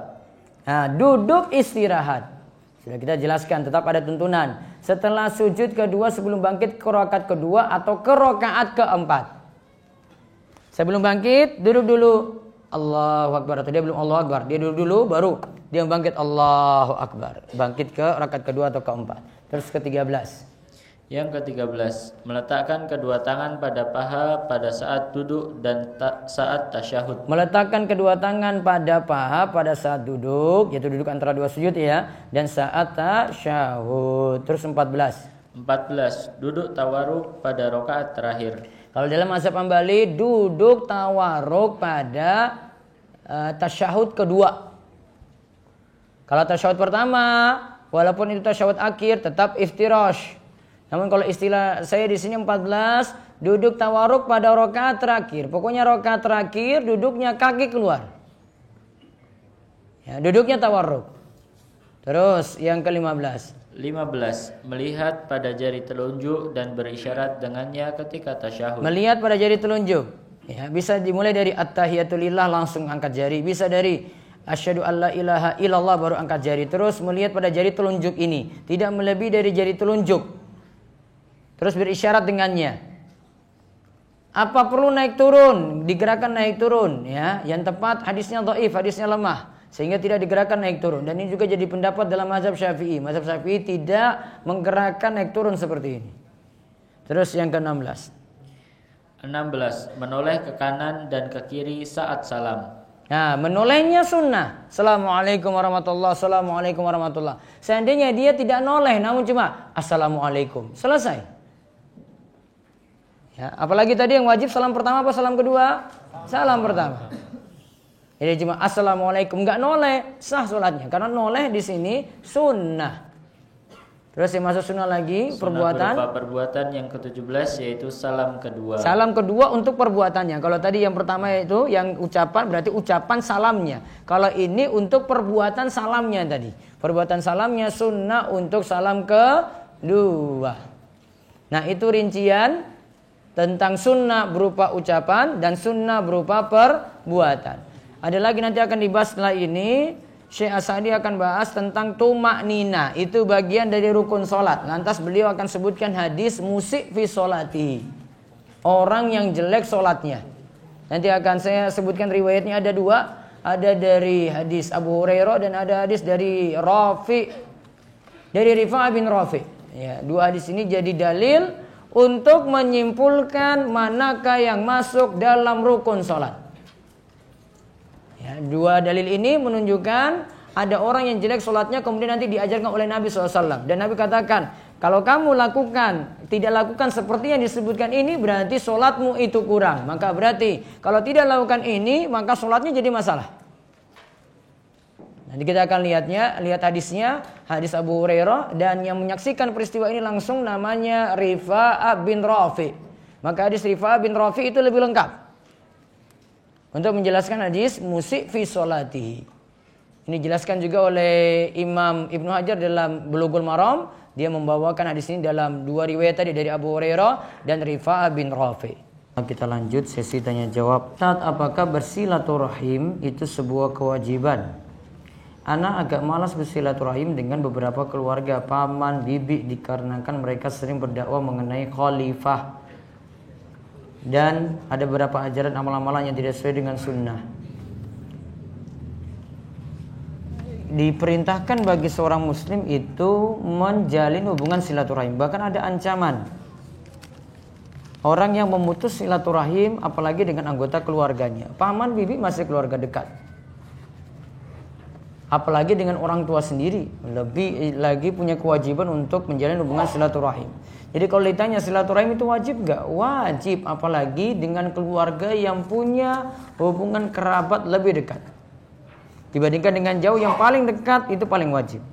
Nah, duduk istirahat. Sudah kita jelaskan, tetap ada tuntunan. Setelah sujud kedua sebelum bangkit ke rakaat kedua atau ke rakaat keempat. Sebelum bangkit, duduk dulu. Allahu Akbar. Atau dia belum Allahu Akbar. Dia duduk dulu, baru dia bangkit Allahu Akbar. Bangkit ke rakaat kedua atau keempat. Terus ke-13. Yang ke-13, meletakkan kedua tangan pada paha pada saat duduk dan saat tasyahud. Meletakkan kedua tangan pada paha pada saat duduk, yaitu duduk antara dua sujud ya, dan saat tasyahud. Terus 14. 14, duduk tawarruk pada rakaat terakhir. Kalau dalam mazhab Hambali, duduk tawarruk pada tasyahud kedua. Kalau tasyahud pertama, walaupun itu tasyahud akhir, tetap iftirash. Namun kalau istilah saya di sini 14, duduk tawarruk pada rakaat terakhir. Pokoknya rakaat terakhir duduknya kaki keluar. Ya, duduknya tawarruk. Terus yang ke-15. 15, melihat pada jari telunjuk dan berisyarat dengannya ketika tasyahud. Melihat pada jari telunjuk. Ya, bisa dimulai dari at-tahiyatulillah langsung angkat jari. Bisa dari asyhadu alla ilaha illallah baru angkat jari. Terus melihat pada jari telunjuk ini. Tidak melebihi dari jari telunjuk. Terus berisyarat dengannya. Apa perlu naik turun? Digerakkan naik turun ya. Yang tepat hadisnya dhaif, hadisnya lemah. Sehingga tidak digerakkan naik turun. Dan ini juga jadi pendapat dalam mazhab Syafi'i. Mazhab Syafi'i tidak menggerakkan naik turun seperti ini. Terus yang ke-16. 16. Menoleh ke kanan dan ke kiri saat salam. Nah, menolehnya sunnah. Assalamualaikum warahmatullahi, assalamualaikum warahmatullahi. Seandainya dia tidak noleh, namun cuma assalamualaikum, selesai. Ya, apalagi tadi yang wajib salam pertama apa salam kedua? Salam pertama. Jadi cuma assalamualaikum, nggak noleh, sah sholatnya. Karena noleh di sini sunnah. Terus yang masuk sunnah lagi, Sunnah perbuatan. berupa perbuatan yang ke-17 yaitu salam kedua. Salam kedua untuk perbuatannya. Kalau tadi yang pertama itu yang ucapan, berarti ucapan salamnya. Kalau ini untuk perbuatan salamnya tadi. Perbuatan salamnya sunnah untuk salam kedua. Nah, itu rincian tentang sunnah berupa ucapan dan sunnah berupa perbuatan. Ada lagi nanti akan dibahas setelah ini. Syekh As-Sa'di akan bahas tentang tumaknina. Itu bagian dari rukun sholat. Lantas beliau akan sebutkan hadis musik fi sholati. Orang yang jelek sholatnya. Nanti akan saya sebutkan riwayatnya ada dua. Ada dari hadis Abu Hurairah dan ada hadis dari Rafi. Dari Rifa'ah bin Rafi. Ya, dua hadis ini jadi dalil untuk menyimpulkan manakah yang masuk dalam rukun sholat. Ya, dua dalil ini menunjukkan ada orang yang jelek sholatnya kemudian nanti diajarkan oleh Nabi SAW. Dan Nabi katakan, kalau kamu tidak lakukan seperti yang disebutkan ini, berarti sholatmu itu kurang. Maka berarti kalau tidak lakukan ini, maka sholatnya jadi masalah. Nanti kita akan lihat hadisnya, hadis Abu Hurairah. Dan yang menyaksikan peristiwa ini langsung namanya Rifa'ah bin Rafi. Maka hadis Rifa'ah bin Rafi itu lebih lengkap untuk menjelaskan hadis musik fi sholati. Ini dijelaskan juga oleh Imam Ibnu Hajar dalam Bulughul Maram. Dia membawakan hadis ini dalam dua riwayat tadi dari Abu Hurairah dan Rifa'ah bin Rafi. Kita lanjut sesi tanya jawab. Saat apakah bersilaturahim itu sebuah kewajiban? Ana agak malas bersilaturahim dengan beberapa keluarga paman, bibi dikarenakan mereka sering berdakwah mengenai khalifah. Dan ada beberapa ajaran amal-amalan yang tidak sesuai dengan sunnah. Diperintahkan bagi seorang muslim itu menjalin hubungan silaturahim. Bahkan ada ancaman. Orang yang memutus silaturahim apalagi dengan anggota keluarganya. Paman, bibi masih keluarga dekat. Apalagi dengan orang tua sendiri. Lebih lagi punya kewajiban untuk menjalin hubungan silaturahim. Jadi kalau ditanya silaturahim itu wajib gak? Wajib, apalagi dengan keluarga yang punya hubungan kerabat lebih dekat. Dibandingkan dengan jauh, yang paling dekat itu paling wajib.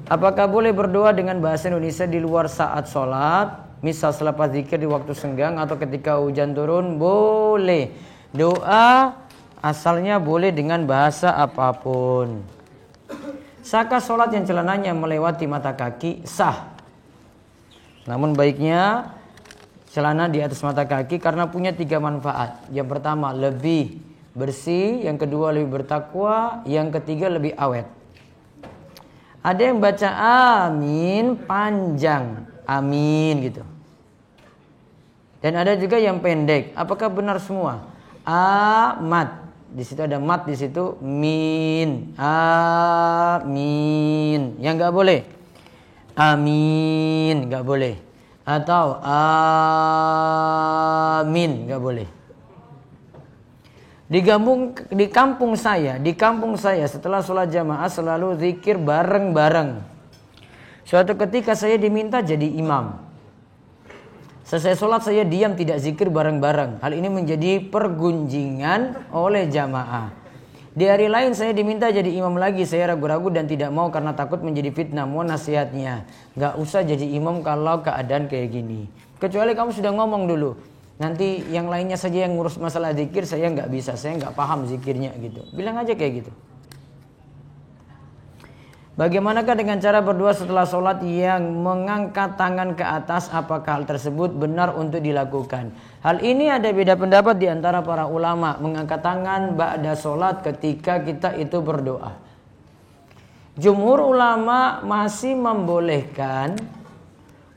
Apakah boleh berdoa dengan bahasa Indonesia di luar saat sholat? Misal selepas zikir di waktu senggang atau ketika hujan turun? Boleh. Doa asalnya boleh dengan bahasa apapun. Sahkah sholat yang celananya melewati mata kaki? Sah. Namun baiknya celana di atas mata kaki karena punya 3 manfaat. Yang pertama lebih bersih, yang kedua lebih bertakwa, yang ketiga lebih awet. Ada yang baca amin panjang, amin gitu. Dan ada juga yang pendek. Apakah benar semua? Amat. Di situ ada mat, di situ min, amin. Yang enggak boleh amin, enggak boleh. Atau amin, enggak boleh. Di kampung saya setelah sholat jamaah selalu zikir bareng-bareng. Suatu ketika saya diminta jadi imam. Selesai sholat saya diam tidak zikir bareng-bareng. Hal ini menjadi pergunjingan oleh jamaah. Di hari lain saya diminta jadi imam lagi. Saya ragu-ragu dan tidak mau karena takut menjadi fitnah. Mohon nasihatnya. Gak usah jadi imam kalau keadaan kayak gini. Kecuali kamu sudah ngomong dulu. Nanti yang lainnya saja yang ngurus masalah zikir, saya gak bisa. Saya gak paham zikirnya gitu. Bilang aja kayak gitu. Bagaimanakah dengan cara berdoa setelah sholat yang mengangkat tangan ke atas? Apakah hal tersebut benar untuk dilakukan? Hal ini ada beda pendapat di antara para ulama. Mengangkat tangan ba'da sholat ketika kita itu berdoa. Jumhur ulama masih membolehkan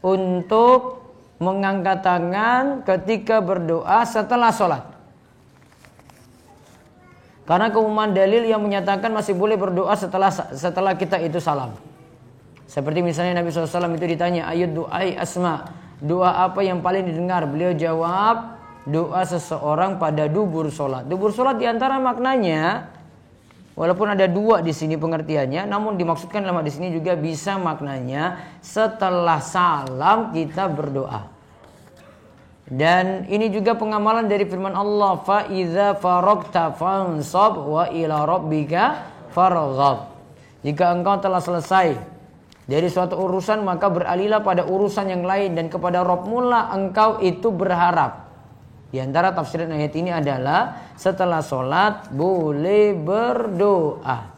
untuk mengangkat tangan ketika berdoa setelah sholat. Karena keumuman dalil yang menyatakan masih boleh berdoa setelah kita itu salam. Seperti misalnya Nabi SAW itu ditanya, ayat du'ai asma. Doa apa yang paling didengar? Beliau jawab, doa seseorang pada dubur sholat. Dubur sholat diantara maknanya, walaupun ada dua di sini pengertiannya, namun dimaksudkan dalam hadis ini juga bisa maknanya setelah salam kita berdoa. Dan ini juga pengamalan dari firman Allah, fa idza faragta fansab wa ila rabbika farghab. Jika engkau telah selesai dari suatu urusan, maka beralihlah pada urusan yang lain, dan kepada Rabbmu lah engkau itu berharap. Di antara tafsiran ayat ini adalah setelah sholat boleh berdoa.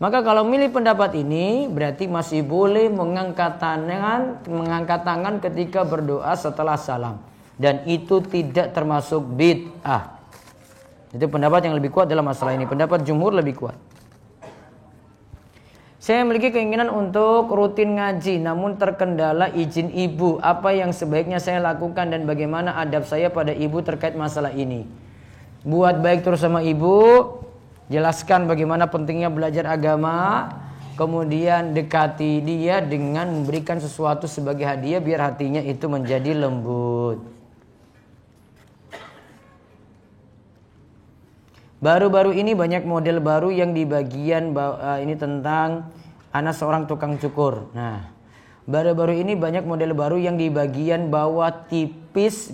Maka kalau milih pendapat ini berarti masih boleh mengangkat tangan ketika berdoa setelah salam, dan itu tidak termasuk bid'ah. Itu pendapat yang lebih kuat dalam masalah ini. Pendapat jumhur lebih kuat. Saya memiliki keinginan untuk rutin ngaji, namun terkendala izin ibu. Apa yang sebaiknya saya lakukan dan bagaimana adab saya pada ibu terkait masalah ini? Buat baik terus sama ibu, jelaskan bagaimana pentingnya belajar agama, kemudian dekati dia dengan memberikan sesuatu sebagai hadiah biar hatinya itu menjadi lembut. Baru-baru ini banyak model baru yang di bagian ini tentang anak seorang tukang cukur. Nah, baru-baru ini banyak model baru yang di bagian bawah tipis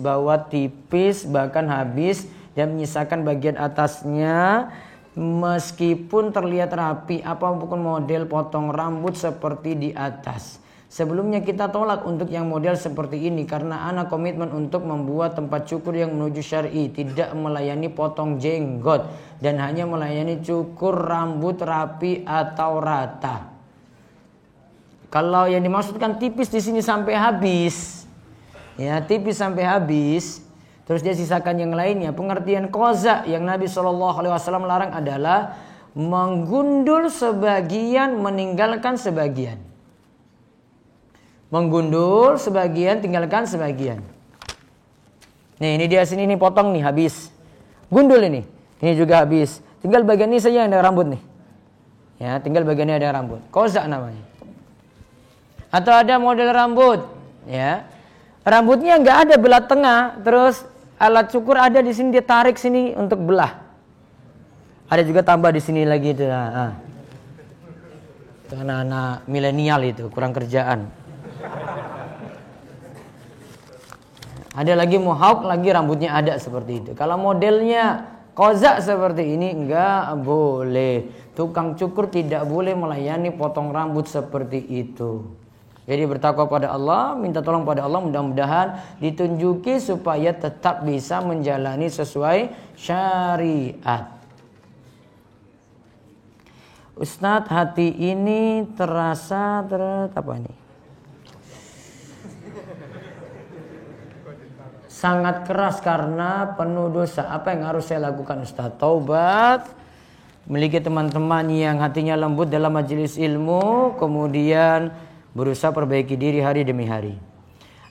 bahkan habis dan menyisakan bagian atasnya meskipun terlihat rapi, apapun model potong rambut seperti di atas. Sebelumnya kita tolak untuk yang model seperti ini karena anak komitmen untuk membuat tempat cukur yang menuju syar'i, tidak melayani potong jenggot dan hanya melayani cukur rambut rapi atau rata. Kalau yang dimaksudkan tipis di sini sampai habis, ya tipis sampai habis, terus dia sisakan yang lainnya. Pengertian qaza yang Nabi SAW larang adalah menggundul sebagian, meninggalkan sebagian. Menggundul sebagian, tinggalkan sebagian. Nih, ini dia sini, ini potong nih, habis. Gundul ini juga habis. Tinggal bagian ini saja yang ada rambut nih. Ya, tinggal bagian ini ada rambut. Qaza namanya. Atau ada model rambut, ya. Rambutnya nggak ada belah tengah, terus alat cukur ada di sini, dia tarik sini untuk belah. Ada juga tambah di sini lagi itu. Nah. Itu anak-anak milenial itu, kurang kerjaan. Ada lagi mohawk, lagi rambutnya ada seperti itu. Kalau modelnya qaza seperti ini enggak boleh. Tukang cukur tidak boleh melayani potong rambut seperti itu. Jadi bertakwa pada Allah, minta tolong pada Allah, mudah-mudahan ditunjuki supaya tetap bisa menjalani sesuai syariat. Ustadz, hati ini terasa apa nih? Sangat keras karena penuh dosa. Apa yang harus saya lakukan, Ustaz? Taubat, memiliki teman-teman yang hatinya lembut dalam majelis ilmu, kemudian berusaha perbaiki diri hari demi hari.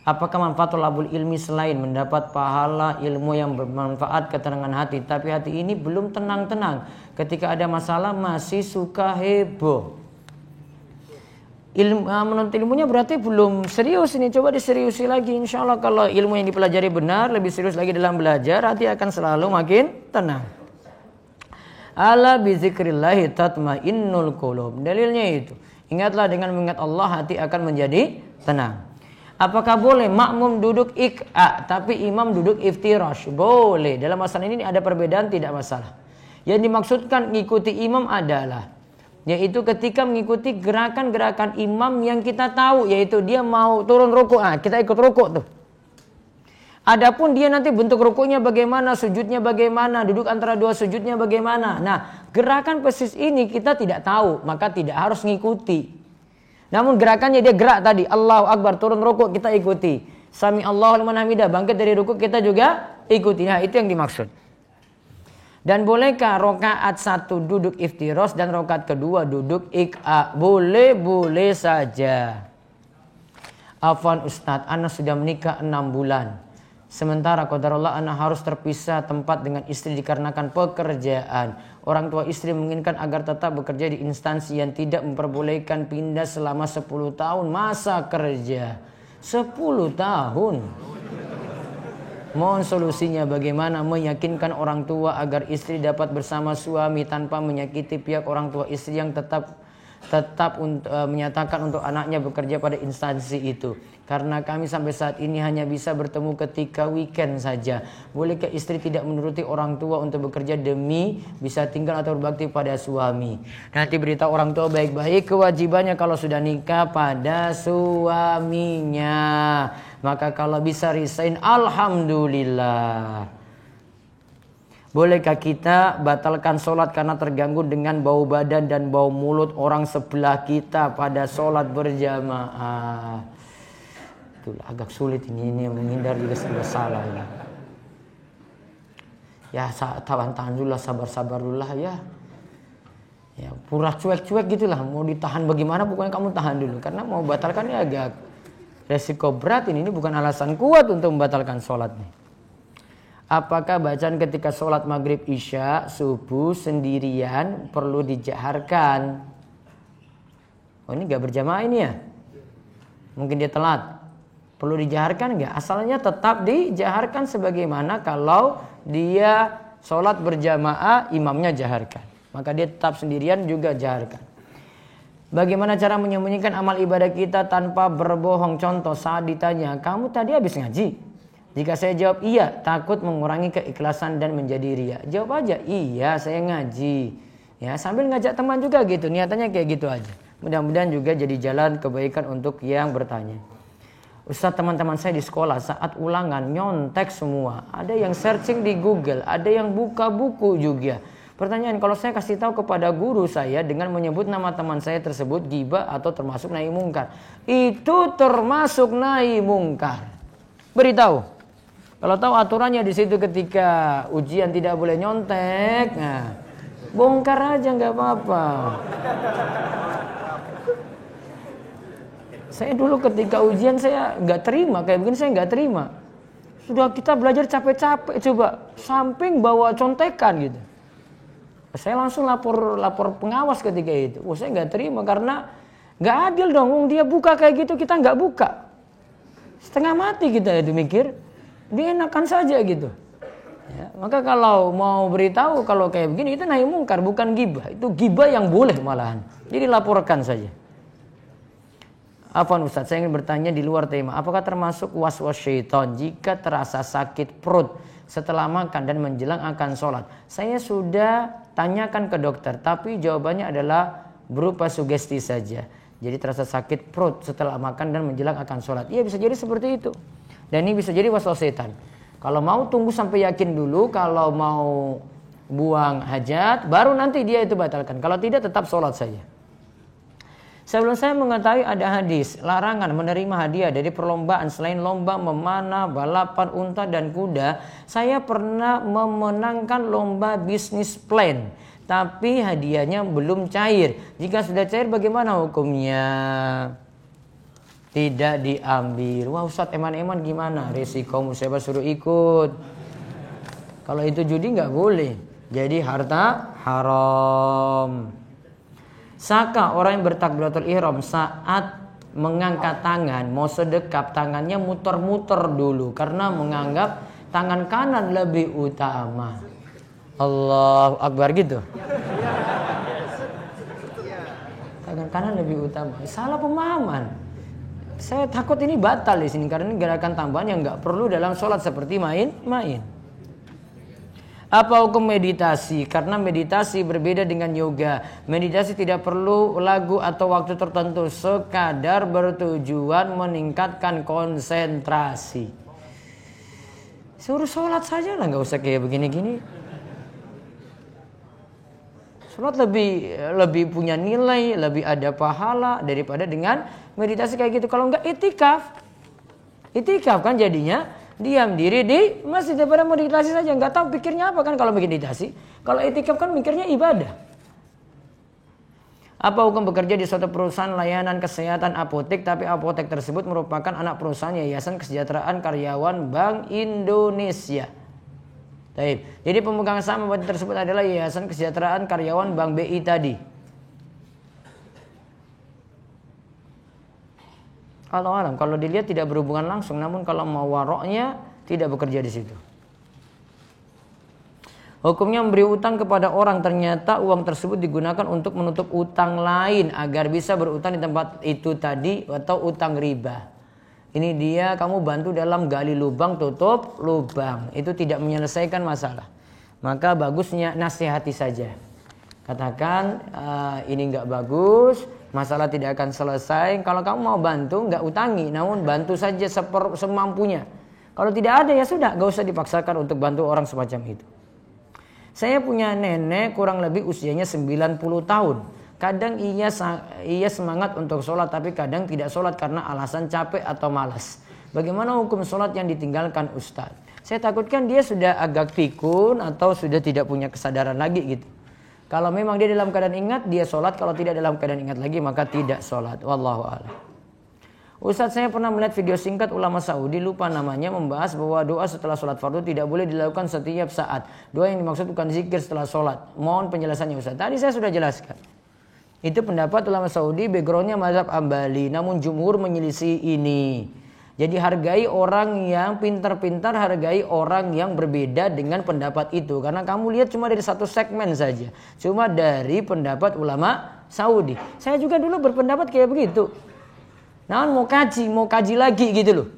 Apakah manfaat thalabul ilmi selain mendapat pahala ilmu yang bermanfaat, ketenangan hati, tapi hati ini belum tenang-tenang. Ketika ada masalah masih suka heboh. Menuntut ilmunya berarti belum serius ini. Coba diseriusi lagi. Insya Allah kalau ilmu yang dipelajari benar, lebih serius lagi dalam belajar, hati akan selalu makin tenang. Ala bizikrillahi tatmainnul qulub. Dalilnya itu. Ingatlah dengan mengingat Allah, hati akan menjadi tenang. Apakah boleh makmum duduk ik'a tapi imam duduk iftirash? Boleh. Dalam masalah ini ada perbedaan, tidak masalah. Yang dimaksudkan ngikuti imam adalah yaitu ketika mengikuti gerakan-gerakan imam yang kita tahu, yaitu dia mau turun rukuk, kita ikut rukuk tuh. Adapun dia nanti bentuk rukuknya bagaimana, sujudnya bagaimana, duduk antara dua sujudnya bagaimana. Nah, gerakan persis ini kita tidak tahu, maka tidak harus ngikuti. Namun gerakannya dia gerak tadi, Allahu Akbar, turun rukuk kita ikuti. Sami Allahu liman hamidah, bangkit dari rukuk kita juga ikuti. Nah, itu yang dimaksud. Dan bolehkah rokaat satu duduk iftiros dan rokaat kedua duduk ik'a? Boleh saja. Afwan Ustadz, ana sudah menikah 6 bulan. Sementara qadarullah ana harus terpisah tempat dengan istri dikarenakan pekerjaan. Orang tua istri menginginkan agar tetap bekerja di instansi yang tidak memperbolehkan pindah selama 10 tahun masa kerja. 10 tahun. Mohon solusinya bagaimana meyakinkan orang tua agar istri dapat bersama suami tanpa menyakiti pihak orang tua istri yang tetap menyatakan untuk anaknya bekerja pada instansi itu. Karena kami sampai saat ini hanya bisa bertemu ketika weekend saja. Bolehkah istri tidak menuruti orang tua untuk bekerja demi bisa tinggal atau berbakti pada suami? Nanti beritahu orang tua baik-baik kewajibannya kalau sudah nikah pada suaminya. Maka kalau bisa resign, alhamdulillah. Bolehkah kita batalkan sholat karena terganggu dengan bau badan dan bau mulut orang sebelah kita pada sholat berjamaah? Itulah agak sulit ini yang menghindar juga serba salah ya. Tahan dulu lah, sabar dulu lah ya. Ya pura cuek gitulah, mau ditahan bagaimana pokoknya kamu tahan dulu. Karena mau batalkan ya agak resiko berat ini bukan alasan kuat untuk membatalkan sholat nih. Apakah bacaan ketika sholat maghrib, isya, subuh sendirian perlu dijaharkan? Oh ini gak berjamaah ini ya? Mungkin dia telat. Perlu dijaharkan nggak? Asalnya tetap dijaharkan sebagaimana kalau dia sholat berjamaah imamnya jaharkan. Maka dia tetap sendirian juga jaharkan. Bagaimana cara menyembunyikan amal ibadah kita tanpa berbohong? Contoh saat ditanya, kamu tadi habis ngaji? Jika saya jawab iya, takut mengurangi keikhlasan dan menjadi riya. Jawab aja, iya saya ngaji. Ya sambil ngajak teman juga gitu, niatannya kayak gitu aja. Mudah-mudahan juga jadi jalan kebaikan untuk yang bertanya. Ustaz, teman-teman saya di sekolah saat ulangan nyontek semua. Ada yang searching di Google, ada yang buka buku juga. Pertanyaan, kalau saya kasih tahu kepada guru saya dengan menyebut nama teman saya tersebut ghibah atau termasuk nahi mungkar? Itu termasuk nahi mungkar. Beritahu. Kalau tahu aturannya di situ ketika ujian tidak boleh nyontek, nah bongkar aja nggak apa-apa. Saya dulu ketika ujian saya nggak terima, kayak begini saya nggak terima. Sudah kita belajar capek-capek coba, samping bawa contekan gitu. Saya langsung lapor pengawas ketika itu. Saya nggak terima karena nggak adil dong. Dia buka kayak gitu kita nggak buka. Setengah mati kita itu mikir, dia enakan saja gitu. Ya, maka kalau mau beritahu kalau kayak begini itu nahi mungkar bukan ghibah. Itu ghibah yang boleh malahan. Jadi laporkan saja. Afwan Ustaz, saya ingin bertanya di luar tema. Apakah termasuk was-was syaitan jika terasa sakit perut setelah makan dan menjelang akan sholat? Saya sudah tanyakan ke dokter, tapi jawabannya adalah berupa sugesti saja. Jadi terasa sakit perut setelah makan dan menjelang akan sholat. Iya bisa jadi seperti itu. Dan ini bisa jadi was-was syaitan. Kalau mau tunggu sampai yakin dulu, kalau mau buang hajat, baru nanti dia itu batalkan. Kalau tidak tetap sholat saja. Sebelum saya mengetahui ada hadis larangan menerima hadiah dari perlombaan selain lomba memanah, balapan unta dan kuda, saya pernah memenangkan lomba bisnis plan, tapi hadiahnya belum cair. Jika sudah cair bagaimana hukumnya? Tidak diambil. Wah Ustaz, eman-eman gimana? Risiko musibah suruh ikut. Kalau itu judi nggak boleh. Jadi harta haram. Saka orang yang bertakbiratul ihram saat mengangkat tangan mau sedekap tangannya muter-muter dulu karena menganggap tangan kanan lebih utama. Allahu Akbar gitu. Tangan kanan lebih utama. Salah pemahaman. Saya takut ini batal di sini karena ini gerakan tambahan yang nggak perlu dalam sholat seperti main-main. Apa hukum meditasi? Karena meditasi berbeda dengan yoga. Meditasi tidak perlu lagu atau waktu tertentu, sekadar bertujuan meningkatkan konsentrasi. Suruh sholat saja lah, nggak usah kayak begini-gini. Sholat lebih punya nilai, lebih ada pahala daripada dengan meditasi kayak gitu. Kalau nggak itikaf kan jadinya diam diri di masjid daripada meditasi saja, nggak tahu pikirnya apa kan kalau meditasi. Kalau itikaf kan mikirnya ibadah. Apa hukum bekerja di suatu perusahaan layanan kesehatan apotek, tapi apotek tersebut merupakan anak perusahaan Yayasan Kesejahteraan Karyawan Bank Indonesia? Baik. Jadi pemegang saham apotek tersebut adalah Yayasan Kesejahteraan Karyawan Bank BI tadi. Allah alam, kalau dilihat tidak berhubungan langsung, namun kalau mau waroknya tidak bekerja di situ. Hukumnya memberi utang kepada orang, ternyata uang tersebut digunakan untuk menutup utang lain agar bisa berutang di tempat itu tadi, atau utang riba. Ini dia, kamu bantu dalam gali lubang, tutup lubang. Itu tidak menyelesaikan masalah. Maka bagusnya nasihati saja. Katakan ini nggak bagus, masalah tidak akan selesai. Kalau kamu mau bantu, nggak utangi, namun bantu saja semampunya. Kalau tidak ada ya sudah, nggak usah dipaksakan untuk bantu orang semacam itu. Saya punya nenek kurang lebih usianya 90 tahun. Kadang ia semangat untuk sholat, tapi kadang tidak sholat karena alasan capek atau malas. Bagaimana hukum sholat yang ditinggalkan Ustadz? Saya takutkan dia sudah agak pikun atau sudah tidak punya kesadaran lagi gitu. Kalau memang dia dalam keadaan ingat, dia sholat. Kalau tidak dalam keadaan ingat lagi, maka tidak sholat. Wallahu a'lam. Ustadz, saya pernah melihat video singkat ulama Saudi, lupa namanya, membahas bahwa doa setelah sholat fardu tidak boleh dilakukan setiap saat. Doa yang dimaksud bukan zikir setelah sholat. Mohon penjelasannya Ustadz. Tadi saya sudah jelaskan. Itu pendapat ulama Saudi, backgroundnya mazhab Hambali. Namun jumhur menyelisih ini. Jadi hargai orang yang pintar-pintar, hargai orang yang berbeda dengan pendapat itu. Karena kamu lihat cuma dari satu segmen saja. Cuma dari pendapat ulama Saudi. Saya juga dulu berpendapat kayak begitu. Namun mau kaji lagi gitu loh.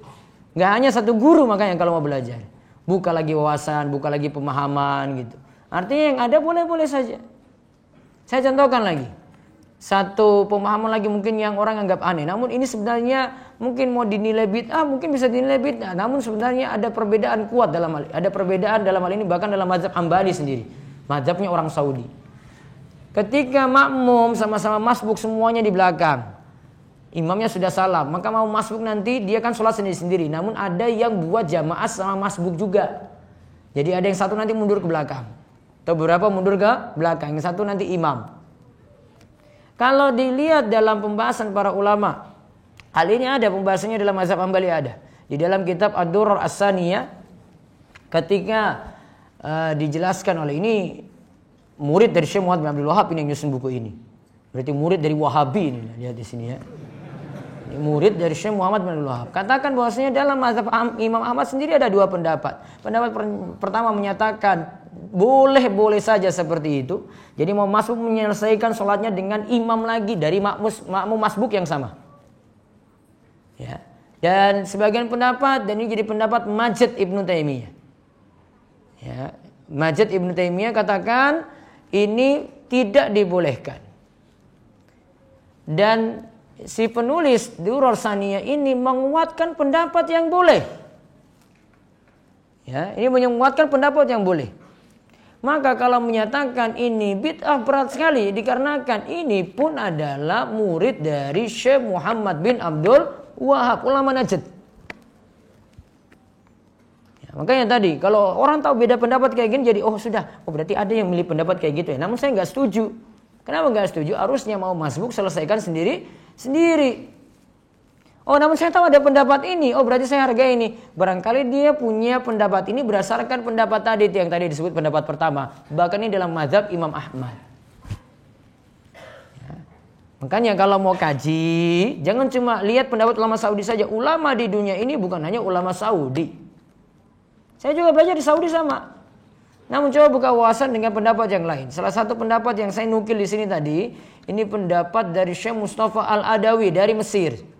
Gak hanya satu guru makanya kalau mau belajar. Buka lagi wawasan, buka lagi pemahaman gitu. Artinya yang ada boleh-boleh saja. Saya contohkan lagi. Satu pemahaman lagi mungkin yang orang anggap aneh. Namun ini sebenarnya mungkin mau dinilai bid'ah, mungkin bisa dinilai bid'ah. Namun sebenarnya ada perbedaan kuat dalam hal ini. Ada perbedaan dalam hal ini bahkan dalam mazhab Hambali sendiri. Mazhabnya orang Saudi. Ketika makmum sama-sama masbuk semuanya di belakang. Imamnya sudah salam. Maka mau masbuk nanti dia kan sholat sendiri-sendiri. Namun ada yang buat jamaah sama masbuk juga. Jadi ada yang satu nanti mundur ke belakang. Atau beberapa mundur ke belakang. Yang satu nanti imam. Kalau dilihat dalam pembahasan para ulama, hal ini ada pembahasannya dalam mazhab Hambali ada. Di dalam kitab Ad-Durar As-Saniyah ketika dijelaskan oleh ini murid dari Syekh Muhammad bin Abdul Wahab ini yang nyusun buku ini. Berarti murid dari Wahabi ini, lihat di sini ya. Ini murid dari Syekh Muhammad bin Abdul Wahab. Katakan bahwasanya dalam mazhab Imam Ahmad sendiri ada dua pendapat. Pendapat pertama menyatakan boleh saja seperti itu. Jadi mau masuk menyelesaikan sholatnya dengan imam lagi dari makmum masbuk yang sama. Ya. Dan sebagian pendapat, dan ini jadi pendapat Majd Ibnu Taimiyah. Ya. Majd Ibnu Taimiyah katakan ini tidak dibolehkan. Dan si penulis Durar Saniyah ini menguatkan pendapat yang boleh. Ya, ini menguatkan pendapat yang boleh. Maka kalau menyatakan ini bid'ah berat sekali dikarenakan ini pun adalah murid dari Syekh Muhammad bin Abdul Wahab, ulama Najd. Ya, makanya tadi kalau orang tahu beda pendapat kayak gini jadi berarti ada yang milih pendapat kayak gitu ya. Namun saya nggak setuju. Kenapa nggak setuju? Harusnya mau masbuk selesaikan sendiri. Oh, namun saya tahu ada pendapat ini. Oh, berarti saya hargai ini. Barangkali dia punya pendapat ini berdasarkan pendapat tadi yang tadi disebut pendapat pertama. Bahkan ini dalam mazhab Imam Ahmad. Ya. Makanya kalau mau kaji, jangan cuma lihat pendapat ulama Saudi saja. Ulama di dunia ini bukan hanya ulama Saudi. Saya juga belajar di Saudi sama. Namun coba buka wawasan dengan pendapat yang lain. Salah satu pendapat yang saya nukil di sini tadi, ini pendapat dari Syekh Mustafa Al-Adawi dari Mesir.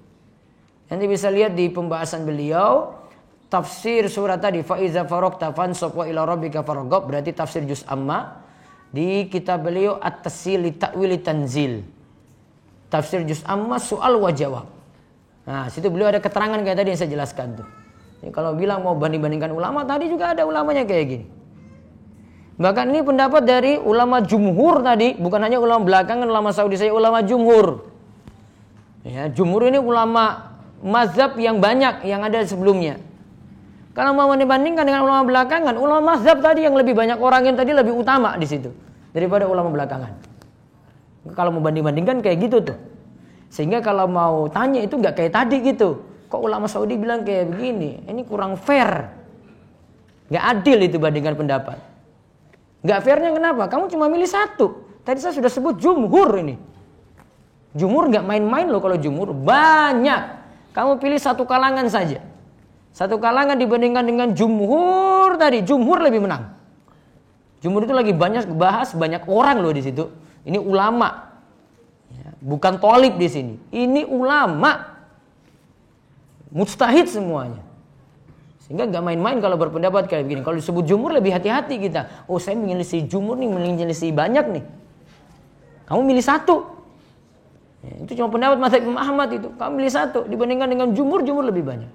Nanti bisa lihat di pembahasan beliau tafsir surat tadi fa iza faraqta fansab wa ila rabbika farghab, berarti tafsir juz amma. Di kitab beliau At-Tasil li Ta'wil Tanzil. Tafsir juz amma soal wa jawab. Nah, situ beliau ada keterangan kayak tadi yang saya jelaskan tuh. Jadi kalau bilang mau banding-bandingkan ulama, tadi juga ada ulamanya kayak gini. Bahkan ini pendapat dari ulama jumhur tadi, bukan hanya ulama belakangan ulama Saudi, saya ulama jumhur. Ya, jumhur ini ulama mazhab yang banyak yang ada sebelumnya. Kalau mau dibandingkan dengan ulama belakangan, ulama mazhab tadi yang lebih banyak orang yang tadi lebih utama di situ daripada ulama belakangan. Kalau mau banding-bandingkan kayak gitu tuh. Sehingga kalau mau tanya itu nggak kayak tadi gitu. Kok ulama Saudi bilang kayak begini? Ini kurang fair. Nggak adil itu bandingkan pendapat. Nggak fairnya kenapa? Kamu cuma milih satu. Tadi saya sudah sebut jumhur ini. Jumhur nggak main-main loh kalau jumhur banyak. Kamu pilih satu kalangan saja. Satu kalangan dibandingkan dengan jumhur tadi. Jumhur lebih menang. Jumhur itu lagi banyak bahas, banyak orang loh di situ. Ini ulama. Ya, bukan tolib di sini. Ini ulama. Mujtahid semuanya. Sehingga gak main-main kalau berpendapat kayak begini. Kalau disebut jumhur lebih hati-hati kita. Oh, saya menyelisih jumhur nih, menyelisih banyak nih. Kamu milih satu. Ya, itu cuma pendapat mazhab Imam Ahmad itu. Kamu milih satu. Dibandingkan dengan jumhur lebih banyak.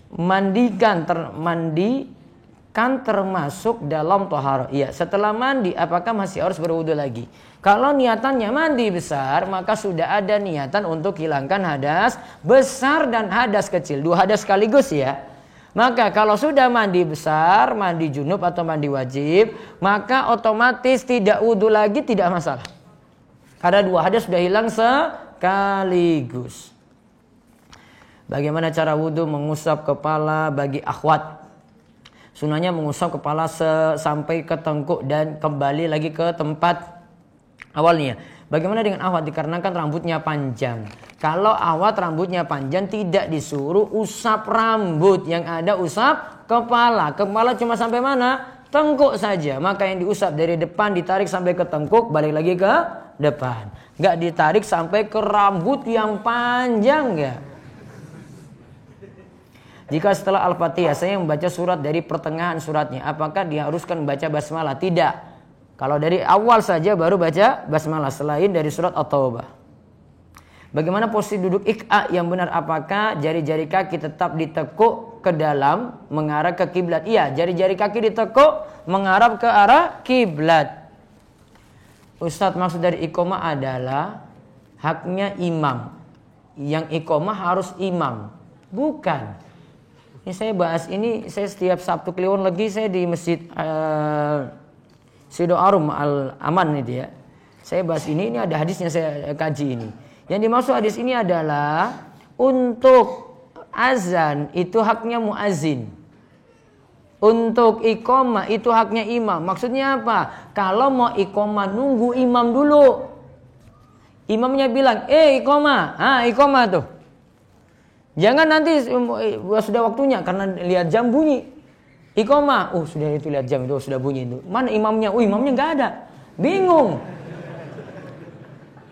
Mandikan termasuk dalam toharo. Iya, setelah mandi apakah masih harus berwudu lagi? Kalau niatannya mandi besar, maka sudah ada niatan untuk hilangkan hadas besar dan hadas kecil. 2 hadas sekaligus ya. Maka kalau sudah mandi besar, mandi junub atau mandi wajib, maka otomatis tidak wudu lagi, tidak masalah. Karena 2 hadas sudah hilang sekaligus. Bagaimana cara wudu? Mengusap kepala bagi akhwat. Sunahnya mengusap kepala sampai ke tengkuk dan kembali lagi ke tempat awalnya. Bagaimana dengan akhwat? Dikarenakan rambutnya panjang. Kalau akhwat rambutnya panjang tidak disuruh usap rambut. Yang ada usap kepala. Kepala cuma sampai mana? Tengkuk saja. Maka yang diusap dari depan ditarik sampai ke tengkuk, balik lagi ke depan. Nggak ditarik sampai ke rambut yang panjang ya. Jika setelah Al-Fatihah saya membaca surat dari pertengahan suratnya, apakah diharuskan membaca basmalah? Tidak. Kalau dari awal saja baru baca basmalah, selain dari surat At-Taubah. Bagaimana posisi duduk iqa yang benar? Apakah jari-jari kaki tetap ditekuk ke dalam mengarah ke kiblat? Iya, jari-jari kaki ditekuk mengarah ke arah kiblat. Ustadz, maksud dari iqamah adalah haknya imam. Yang iqamah harus imam. Bukan. Ini saya bahas ini, saya setiap Sabtu Kliwon lagi saya di Masjid Sido Arum Al-Aman itu ya. Saya bahas ini ada hadisnya saya kaji ini. Yang dimaksud hadis ini adalah untuk azan itu haknya muazin. Untuk iqamah itu haknya imam. Maksudnya apa? Kalau mau iqamah nunggu imam dulu. Imamnya bilang, iqamah. Iqamah tuh. Jangan nanti sudah waktunya karena lihat jam bunyi. Iqamah, sudah itu lihat jam itu sudah bunyi itu. Mana imamnya? Imamnya nggak ada. Bingung.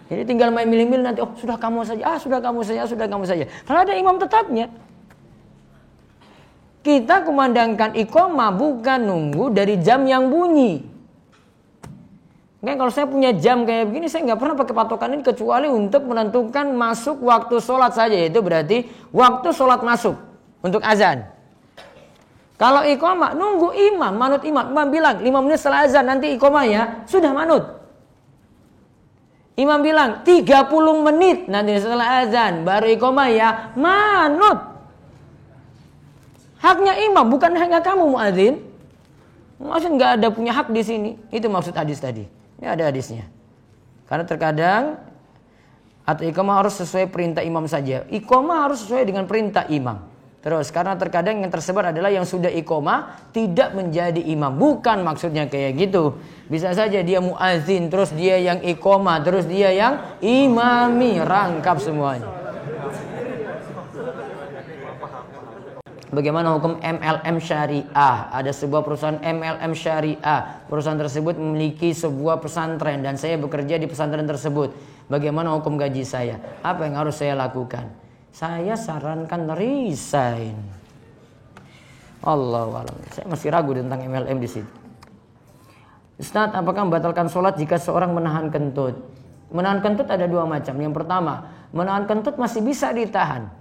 Jadi tinggal main milih-milih nanti. Sudah kamu saja. Sudah kamu saja. Kalau ada imam tetapnya. Kita kumandangkan iqamah bukan nunggu dari jam yang bunyi. Kalau saya punya jam kayak begini, saya nggak pernah pakai patokan ini kecuali untuk menentukan masuk waktu sholat saja. Itu berarti waktu sholat masuk untuk azan. Kalau iqamah nunggu imam, manut imam. Imam bilang 5 menit setelah azan nanti iqamah ya, sudah manut. Imam bilang 30 menit nanti setelah azan baru iqamah ya, manut. Haknya imam, bukan haknya kamu muadzin. Maksud nggak ada punya hak di sini. Itu maksud hadis tadi. Ini ada hadisnya. Karena terkadang atau iqamah harus sesuai perintah imam saja. Iqamah harus sesuai dengan perintah imam. Terus karena terkadang yang tersebar adalah yang sudah iqamah tidak menjadi imam. Bukan maksudnya kayak gitu. Bisa saja dia muazin, terus dia yang iqamah, terus dia yang imami, rangkap semuanya. Bagaimana hukum MLM syariah? Ada sebuah perusahaan MLM syariah. Perusahaan tersebut memiliki sebuah pesantren dan saya bekerja di pesantren tersebut. Bagaimana hukum gaji saya? Apa yang harus saya lakukan? Saya sarankan resign. Allahu a'lam. Saya masih ragu tentang MLM di situ. Ustaz, apakah membatalkan sholat jika seorang menahan kentut? Menahan kentut ada 2 macam. Yang pertama, menahan kentut masih bisa ditahan.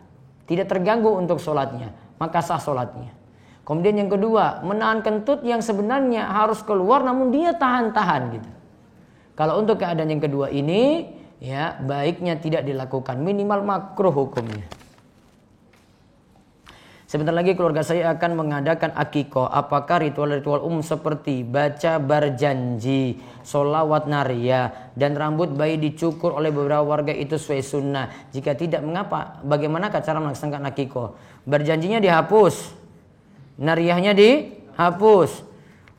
Tidak terganggu untuk sholatnya. Maka sah sholatnya. Kemudian yang kedua, menahan kentut yang sebenarnya harus keluar namun dia tahan-tahan gitu. Kalau untuk keadaan yang kedua ini, ya baiknya tidak dilakukan, minimal makruh hukumnya. Sebentar lagi keluarga saya akan mengadakan akikah. Apakah ritual-ritual umum seperti baca berjanji, sholawat nariyah, dan rambut bayi dicukur oleh beberapa warga itu sesuai sunnah? Jika tidak, mengapa? Bagaimana cara melaksanakan akikah? Berjanjinya dihapus, nariyahnya dihapus.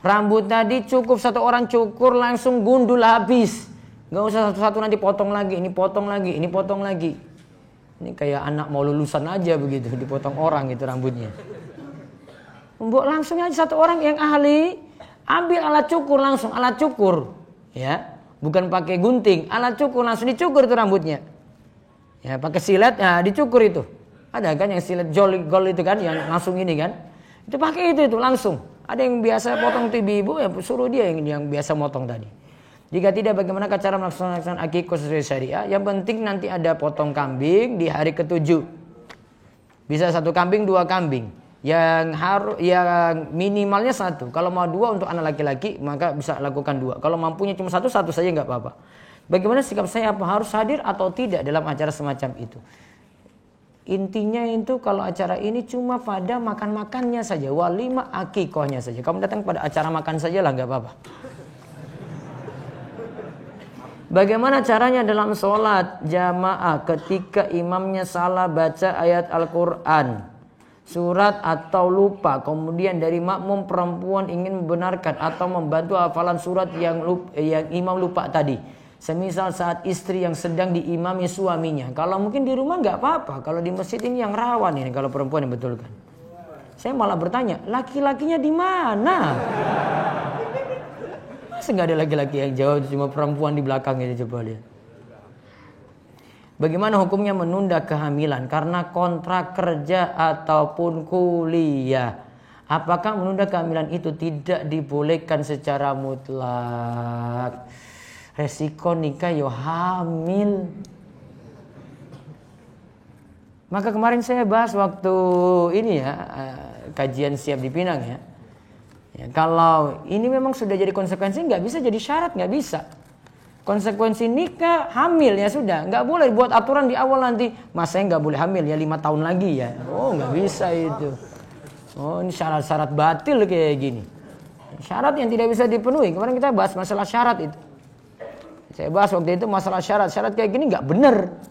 Rambut tadi cukup 1 orang cukur langsung gundul habis. Nggak usah satu-satu nanti potong lagi, ini potong lagi, ini potong lagi. Ini kayak anak mau lulusan aja begitu, dipotong orang gitu rambutnya. Langsung aja satu orang yang ahli, ambil alat cukur langsung, alat cukur. Ya, bukan pakai gunting, alat cukur langsung dicukur itu rambutnya. Ya, pakai silet, ya dicukur itu. Ada kan yang silet gol itu kan, yang langsung ini kan. Itu pakai itu langsung. Ada yang biasa potong itu ibu-ibu, ya suruh dia yang biasa motong tadi. Jika tidak, bagaimana cara melaksanakan akikah sesuai syariah? Yang penting nanti ada potong kambing di hari ke-7. Bisa 1 kambing, 2 kambing. Yang minimalnya 1. Kalau mau 2 untuk anak laki-laki, maka bisa lakukan 2. Kalau mampunya cuma 1 saja nggak apa-apa. Bagaimana sikap saya, apa harus hadir atau tidak dalam acara semacam itu? Intinya itu kalau acara ini cuma pada makan-makannya saja, walimah akikahnya saja. Kamu datang pada acara makan saja lah, nggak apa-apa. Bagaimana caranya dalam sholat jamaah ketika imamnya salah baca ayat Al-Quran, surat atau lupa, kemudian dari makmum perempuan ingin membenarkan atau membantu hafalan surat yang imam lupa tadi. Semisal saat istri yang sedang diimami suaminya. Kalau mungkin di rumah nggak apa-apa, kalau di masjid ini yang rawan ini kalau perempuan yang betulkan. Saya malah bertanya, laki-lakinya di mana? Masa nggak ada laki-laki yang jawab, cuma perempuan di belakang ini, coba lihat. Bagaimana hukumnya menunda kehamilan karena kontrak kerja ataupun kuliah? Apakah menunda kehamilan itu tidak dibolehkan secara mutlak? Resiko nikah yo hamil. Maka kemarin saya bahas waktu ini ya, kajian siap di Pinang ya. Ya, kalau ini memang sudah jadi konsekuensi, nggak bisa jadi syarat, nggak bisa. Konsekuensi nikah hamil ya sudah, nggak boleh buat aturan di awal nanti, mas saya nggak boleh hamil ya 5 tahun lagi ya. Oh nggak bisa itu. Oh ini syarat-syarat batil kayak gini. Syarat yang tidak bisa dipenuhi. Kemarin kita bahas masalah syarat itu. Saya bahas waktu itu masalah syarat. Syarat kayak gini nggak benar.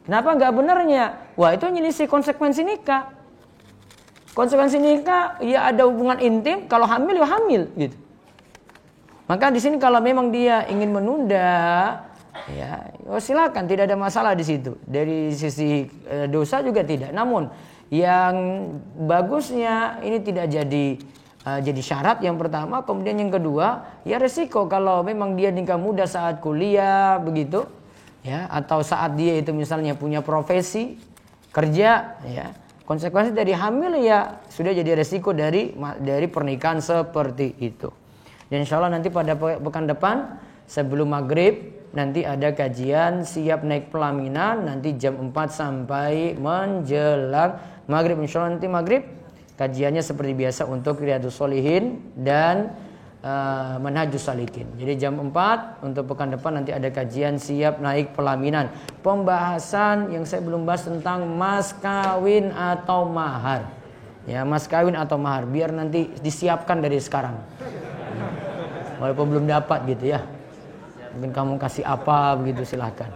Kenapa nggak benarnya? Wah itu nyelisih konsekuensi nikah. Konsekuensi nikah ya ada hubungan intim, kalau hamil ya hamil gitu. Maka di sini kalau memang dia ingin menunda ya silakan, tidak ada masalah di situ. Dari sisi dosa juga tidak. Namun yang bagusnya ini tidak jadi syarat yang pertama, kemudian yang kedua ya resiko kalau memang dia nikah muda saat kuliah begitu ya, atau saat dia itu misalnya punya profesi kerja ya. Konsekuensi dari hamil ya sudah jadi resiko dari pernikahan seperti itu. Dan insya Allah nanti pada pekan depan sebelum maghrib nanti ada kajian siap naik pelaminan nanti jam 4 sampai menjelang maghrib. Insya Allah nanti maghrib kajiannya seperti biasa untuk Riyadhus Shalihin dan Manhajus Salikin. Jadi jam 4 untuk pekan depan nanti ada kajian siap naik pelaminan. Pembahasan yang saya belum bahas tentang mas kawin atau mahar. Ya, mas kawin atau mahar biar nanti disiapkan dari sekarang. Walaupun belum dapat gitu ya. Mungkin kamu kasih apa begitu silahkan.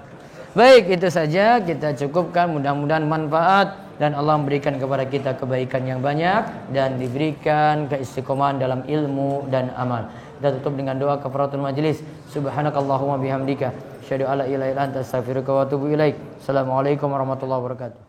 Baik, itu saja kita cukupkan, mudah-mudahan manfaat dan Allah memberikan kepada kita kebaikan yang banyak dan diberikan keistiqomahan dalam ilmu dan amal. Kita tutup dengan doa kafaratul majlis. Subhanakallahumma bihamdika asyhadu alla ilaha illa anta astaghfiruka wa atubu ilaik. Assalamualaikum warahmatullahi wabarakatuh.